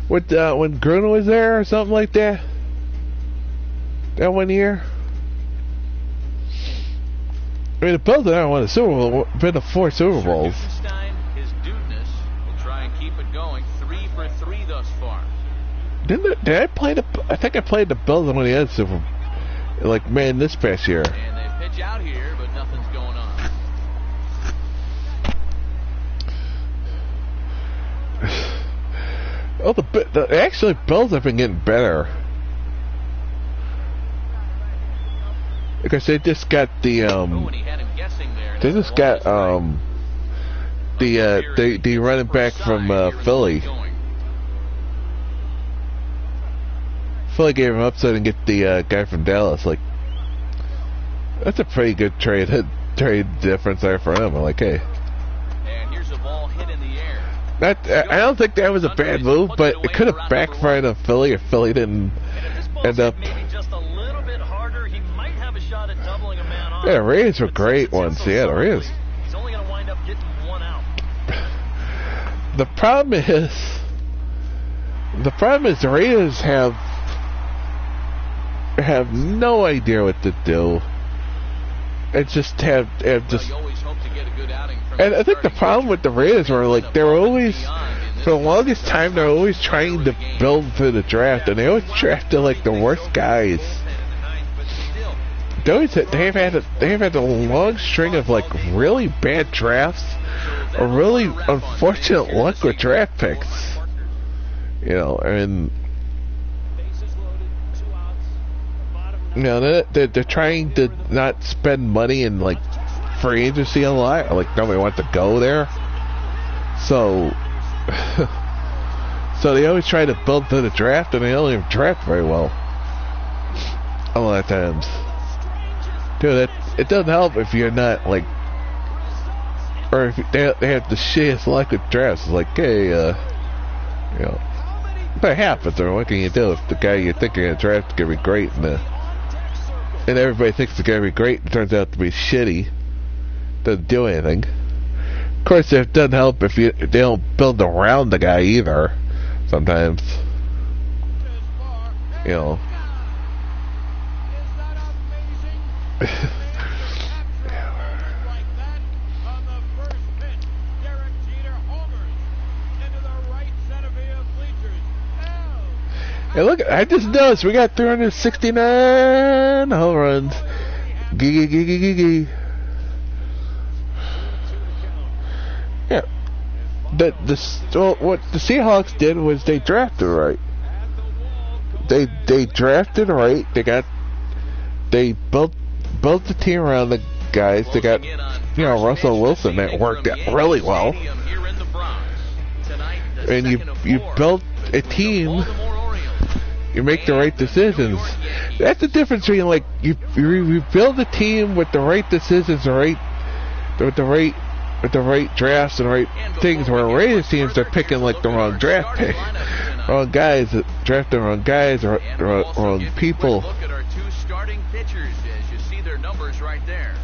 when Gruden was there or something like that? That 1 year. I mean, the Bills have never won a Super Bowl. Been to 4 Super Bowls. His dudeness will try and keep it going. 3 for 3 thus far. Did I play the? I think I played the Bills when he had Super Bowl. Like, man, this past year. And they pitch out here, but nothing's going on. Oh, actually, Bills have been getting better. Because they just got the And he had him guessing there. they just got the running back from Philly. Philly gave him up so they didn't get the guy from Dallas. Like, that's a pretty good trade difference there for him. I'm like, hey. And here's a ball hit in the air. I don't think that was a bad move, but it could have backfired on Philly if Philly didn't end up. Maybe just a little bit harder, he might have a shot at doubling a man on. Yeah, the Raiders were great ones. Yeah, the Raiders. He's only going to wind up getting 1 out. The problem is the Raiders have no idea what to do. And just have just. You always hope to get a good outing from And I think the problem with the Raiders were like they were always, for the longest time, they're always trying to build through the draft, and they always drafted like the worst guys. They've had a long string of like really bad drafts, or really unfortunate luck with draft picks. You know, and you know they're trying to not spend money in like free agency a lot. Like nobody wants to go there, so so they always try to build through the draft, and they don't even draft very well a lot of times. Dude, it doesn't help if you're not like, or if they have the shittiest luck with drafts. It's like, hey, you know, that happens. Or what can you do if the guy you think you're gonna draft is gonna be great, and everybody thinks it's gonna be great, and it turns out to be shitty, doesn't do anything. Of course, it doesn't help if they don't build around the guy either. Sometimes, you know. Hey, look! I just noticed we got 369 home runs. Gee. Yeah. What the Seahawks did was they drafted right. They drafted right. They built the team around the guys. They got, you know, Russell Wilson. That worked out really well. And you built a team. You make the right decisions. That's the difference between like you build a team with the right decisions, with the right drafts and the right things. Where Raiders teams are picking like the wrong draft pick, wrong guys, drafting wrong guys, or wrong people. Look at our 2 starting pitchers as you see their numbers right there.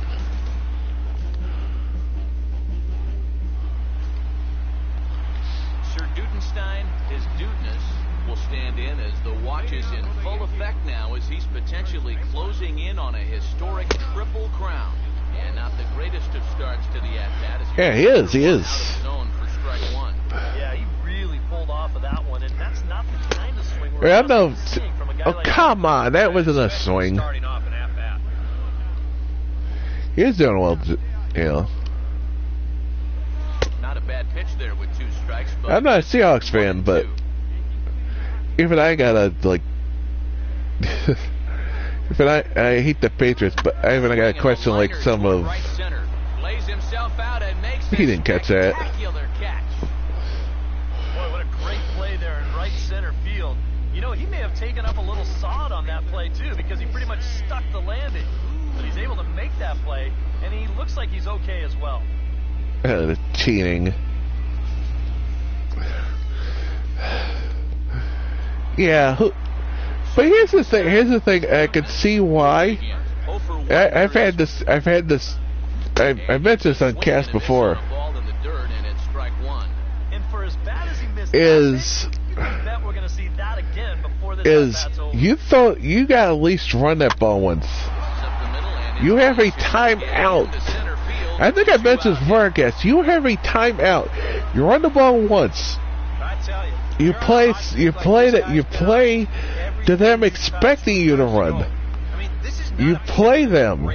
Sir Dudenstein, his dudeness, will stand in as the watch is in full effect now as he's potentially closing in on a historic triple crown. And not the greatest of starts to the at-bat. Yeah, he is. He is. Yeah, he really pulled off of that one, and that's not the kind of swing we're Yeah, no. seeing from a guy Oh, like come on. That wasn't a swing. Starting off an at-bat. He is doing well, you know. Not a bad pitch there with 2 strikes. But I'm not a Seahawks fan, but even I gotta, like... Even I hate the Patriots, but I even got a question like some of... He didn't catch that. Boy, what a great play there in right center field. You know, he may have taken up a little sod on that play, too, because he pretty much stuck the landing. But he's able to make that play, and he looks like he's okay as well. The cheating. Yeah, but here's the thing. Here's the thing. I can see why. I've mentioned this on cast before. You gotta at least run that ball once. You have a timeout. I think I mentioned this before, I guess. You have a timeout. You run the ball once. You play to them expecting you to run. You play them.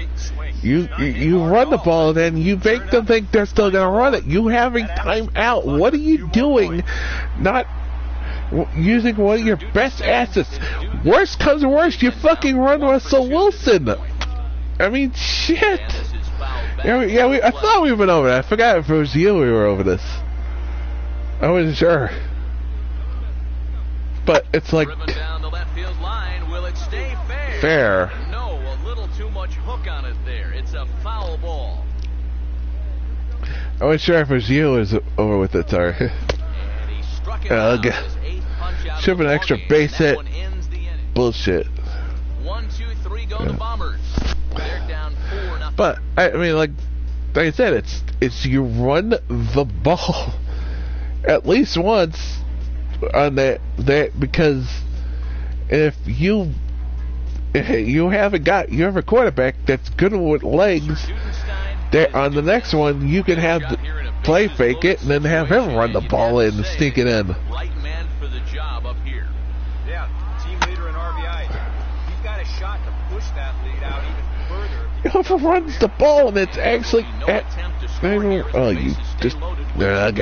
You run the ball, and then you make them think they're still going to run it. You have a timeout. What are you doing? Not using one of your best assets. Worst comes to worst, you fucking run Russell Wilson. I mean, shit. Yeah, I thought we went over that. I forgot if it was you we were over this. I wasn't sure. But it's like... Fair. No, a little too much hook on it there. It's a foul ball. I wasn't sure if it was you who was over with it, sorry. Ugh. Should have an extra base hit. Bullshit. 1, 2, 3, go the Bombers. They're down 4-0. But I mean, like I said, it's you run the ball at least once on that because if you have a quarterback that's good with legs, that on the next one you can have the play fake it and then have him run the ball in and sneak it in. Right man for the job up here. Yeah, team leader in RBI. He's got a shot to push that lead out even further. Whoever runs the ball and it's actually at... Oh, you just... Ugh.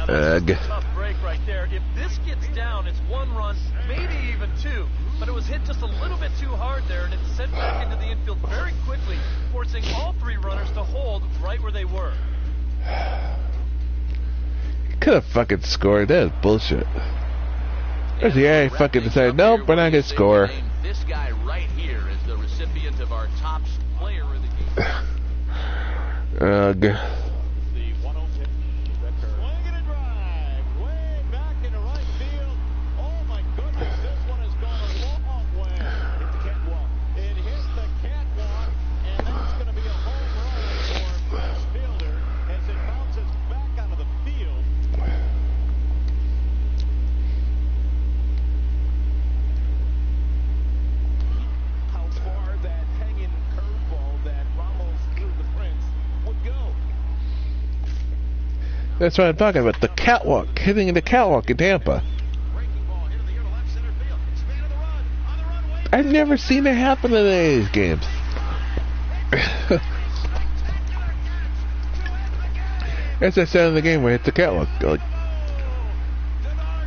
Tough break right there. If this gets down, it's 1 run, maybe even 2. But it was hit just a little bit too hard there, and it's sent back into the infield very quickly, forcing all 3 runners to hold right where they were. You could have fucking scored. That is bullshit. I fucking decided, nope, we're not going to score. This guy right here is the recipient of our top player of the game. Ugh. That's what I'm talking about. The catwalk, hitting the catwalk in Tampa. I've never seen it happen in any of these games. As I said in the game, we hit the catwalk. Like,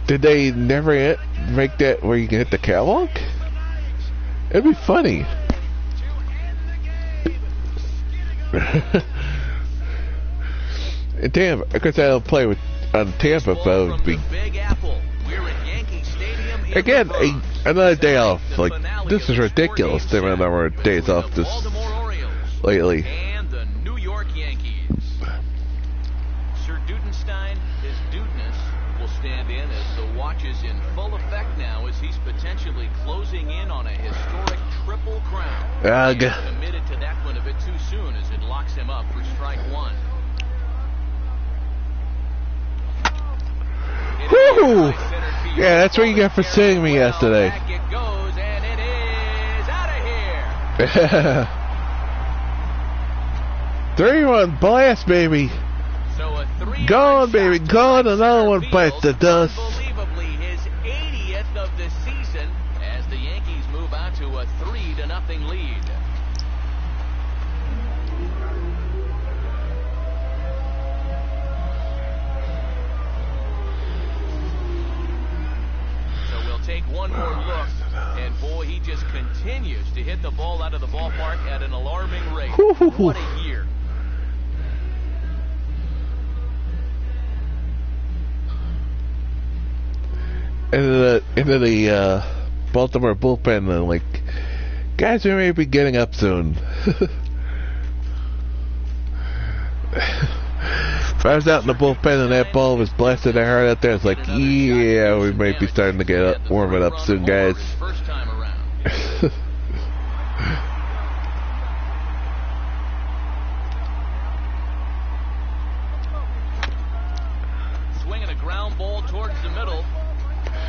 did they never make that where you can hit the catwalk? It'd be funny. Damn, I guess I don't play with on Tampa, but it would be again another day off. Like, this is ridiculous. The number of days off this lately. And the New York Yankees. Sir Dudenstein, his dudeness, will stand in as the watch is in full effect now as he's potentially closing in on a historic triple crown. He's committed to that one a bit too soon as it locks him up for strike 1. Woo! Yeah, that's what you got for seeing me yesterday. Back it goes, and it is out of here. 3-1 blast, baby. So a 3-run Gone, baby, shot to gone. right Another center one bites the field. dust. Unbelievably, his 80th of the season as the Yankees move out to a 3-0 lead. So we'll take one more look, and boy, he just continues to hit the ball out of the ballpark at an alarming rate. What a year. Into the Baltimore bullpen, and like, guys, we may be getting up soon. If I was out in the bullpen and that ball was blasted that hard out there, it's like, yeah, we might be starting to get up, warming up soon, guys. First time around. Swinging a ground ball towards the middle.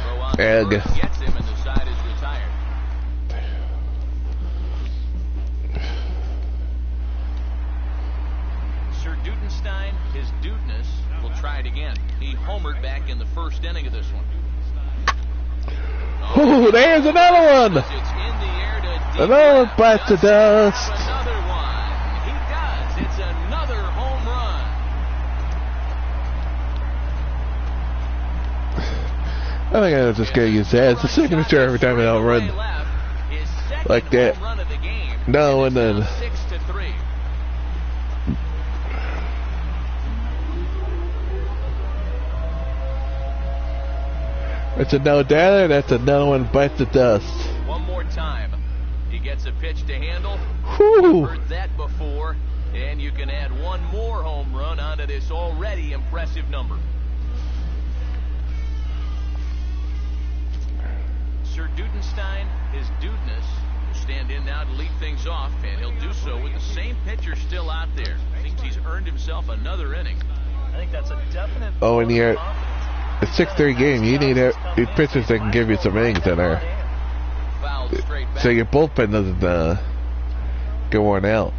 Throw on Egg. first, gets him, and the side is retired. Sir Dudenstein, his dudeness, will try it again. He homered back in the first inning of this one. Oh, there's another one! It's in the air to deep Another one left. bites the Does he dust. have another one? He does. It's another home run. I think I'm just gonna use that as a signature every time I don't run like that. No, and then 6-3. it's a no-doubter. That's another one bites the dust. One more time. He gets a pitch to handle. Whew. Heard that before. And you can add one more home run onto this already impressive number. Sir Dudenstein, his dudeness, will stand in now to lead things off, and he'll do so with the same pitcher still out there. Thinks he's earned himself another inning. I think that's a definite. Oh, and you're a 6-3 game. You need pitchers that can give you some innings in there, Fouled straight back. so your bullpen doesn't get worn out.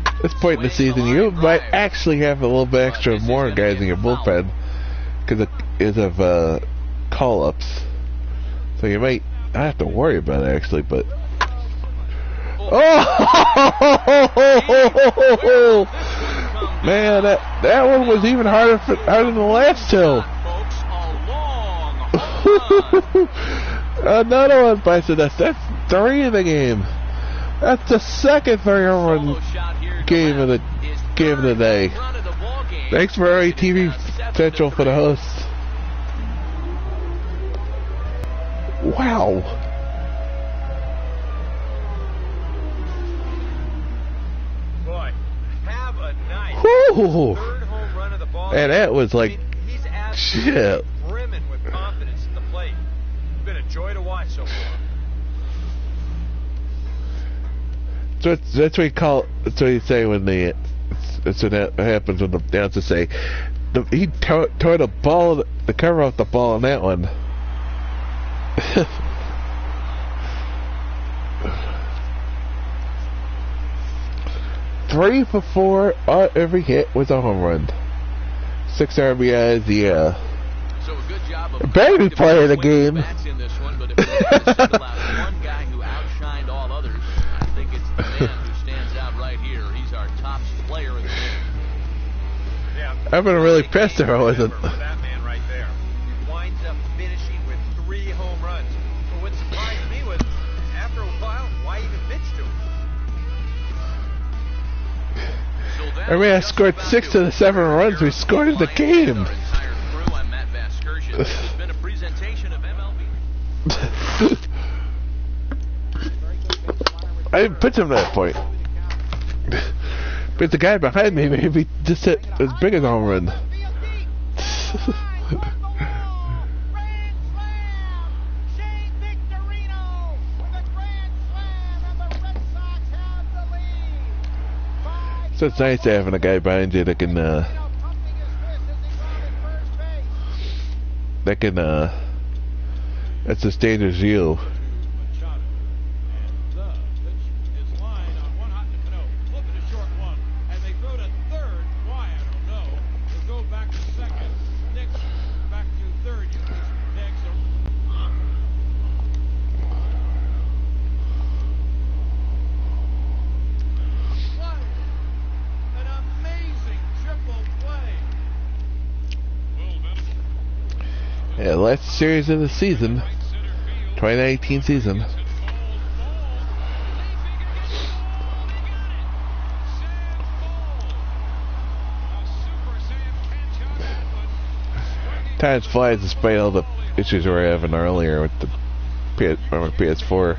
At this point in the season, you might actually have a little bit extra more guys in your bullpen because of call-ups. So you might not have to worry about it, actually, but... Oh! Man, that one was even harder than the last two. Another one bites the dust. That's 3 in the game. That's the second 3-run game of the day. Thanks for TV Central for the host. Wow. Boy, have a nice Woo. third home run of the ball. And that was like, I mean, he's absolutely shit. brimming with confidence at the plate. It's been a joy to watch so far. So that's what you call. That's what you say when that's what happens when the announcers say he tore the ball, the cover off the ball on that one. Three for 4 on every hit was a home run. 6 RBIs, yeah. So a good job of Baby player of the game. bats in this one, but if we had to single out one guy who outshined all others, I think it's the man who stands out right here. He's our top player in the game. Yeah, I've been really pissed if I wasn't. For that man right there. He winds up finishing with 3 home runs. But what surprised me was, after a while, why even pitch to him? So that I mean, I just scored about 6 of the 7 runs we scored in the game. Our entire crew, I'm Matt Vasgersian. This has been a presentation of MLB. I didn't pitch him that point. But the guy behind me maybe just hit as big as a home run. So it's nice having a guy behind you that can that's the standard view. Machado. And the pitch is lined on one hot no, flip it a short one. And they throw to third. Why? I don't know. They'll go back to second. Next, back to third. You next. What an amazing triple play. Yeah, last series of the season, 2019 season. Time flies despite all the issues we were having earlier with the PS4.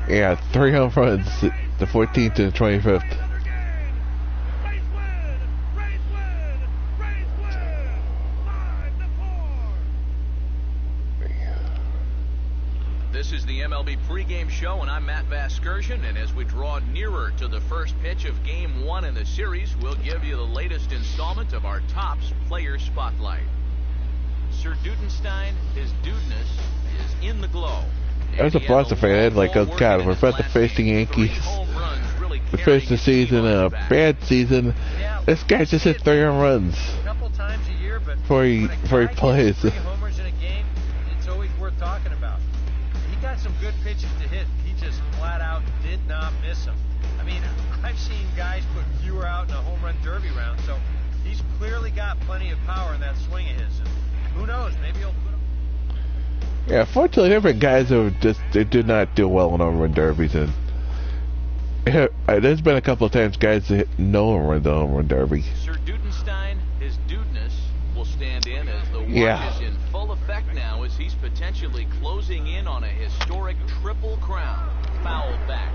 Yeah, 3 home runs, the 14th and the 25th. This is the MLB pregame show, and I'm Matt Vasgersian, and as we draw nearer to the first pitch of Game 1 in the series, we'll give you the latest installment of our Topps Player Spotlight. Sir Dudenstein, his dudeness, is in the glow. As a Boston fan, I had like, oh god, we're about to face the Yankees. To finish the season, a bad season. This guy just hit 3 home runs Times a year, but before he plays. 3 homers in a game, it's always worth talking about. He got some good pitches to hit. He just flat out did not miss them. I mean, I've seen guys put fewer out in a home run derby round, so he's clearly got plenty of power in that swing of his. And who knows? Maybe he'll put him. Yeah, fortunately, there have been guys who they did not do well in home run derbies, and there's been a couple of times guys that hit no home run the home run derby. Sir Dudenstein, his dudeness, will stand in as the watch is in full effect now as he's potentially closing in on a historic triple crown. Fouled back.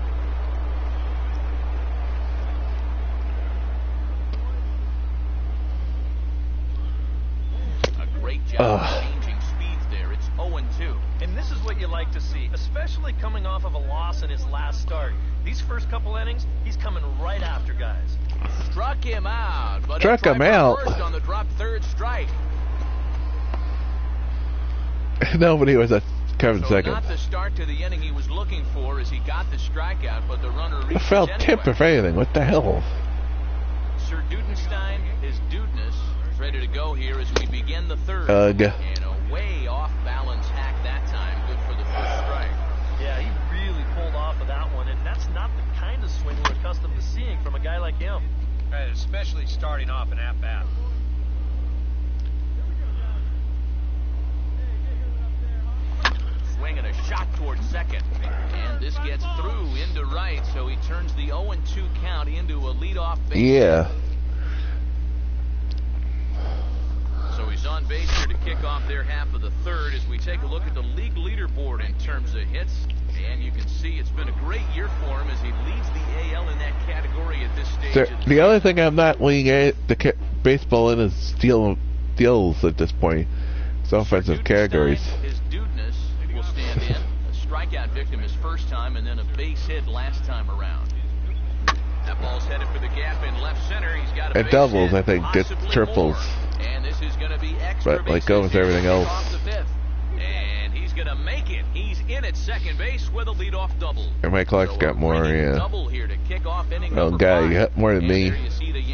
A great job changing speeds there. It's 0-2. And this is what you like to see, especially coming off of a loss in his last start. These first couple innings, he's coming right after guys. Struck him out, but Struck him out. First on the drop third strike. Nobody was a Kevin second. Not the start to the inning he was looking for as he got the strikeout, but the runner reached The foul anyway. tip, if anything. What the hell? Sir Dudenstein, his dudeness, is ready to go here as we begin the third. Ugh. And a way off balance hack that time. Good for the first strike. Yeah, he really pulled off of that one, and that's not the kind of swing we're accustomed to seeing from a guy like him. Right, especially starting off an at-bat. Swinging a shot towards second. And this gets through into right, so he turns the 0-2 count into a leadoff base. Yeah. So he's on base here to kick off their half of the third as we take a look at the league leaderboard in terms of hits. And you can see it's been a great year for him as he leads the AL in that category at this stage. The only thing I'm not leading the baseball in is steals at this point. It's offensive categories. His dudeness will stand in. A strikeout victim his first time and then a base hit last time around. That ball's headed for the gap in left center. He's got a It base doubles, hit, I think. It possibly triples. more. And this is going to be extra But like bases goes here to everything kick else. off the fifth. And he's going to make it. He's in at second base with a leadoff double. And Mike Clark's got more, ringing yeah. double here to kick off inning Oh, number guy, 5. you got more than And me. there you see the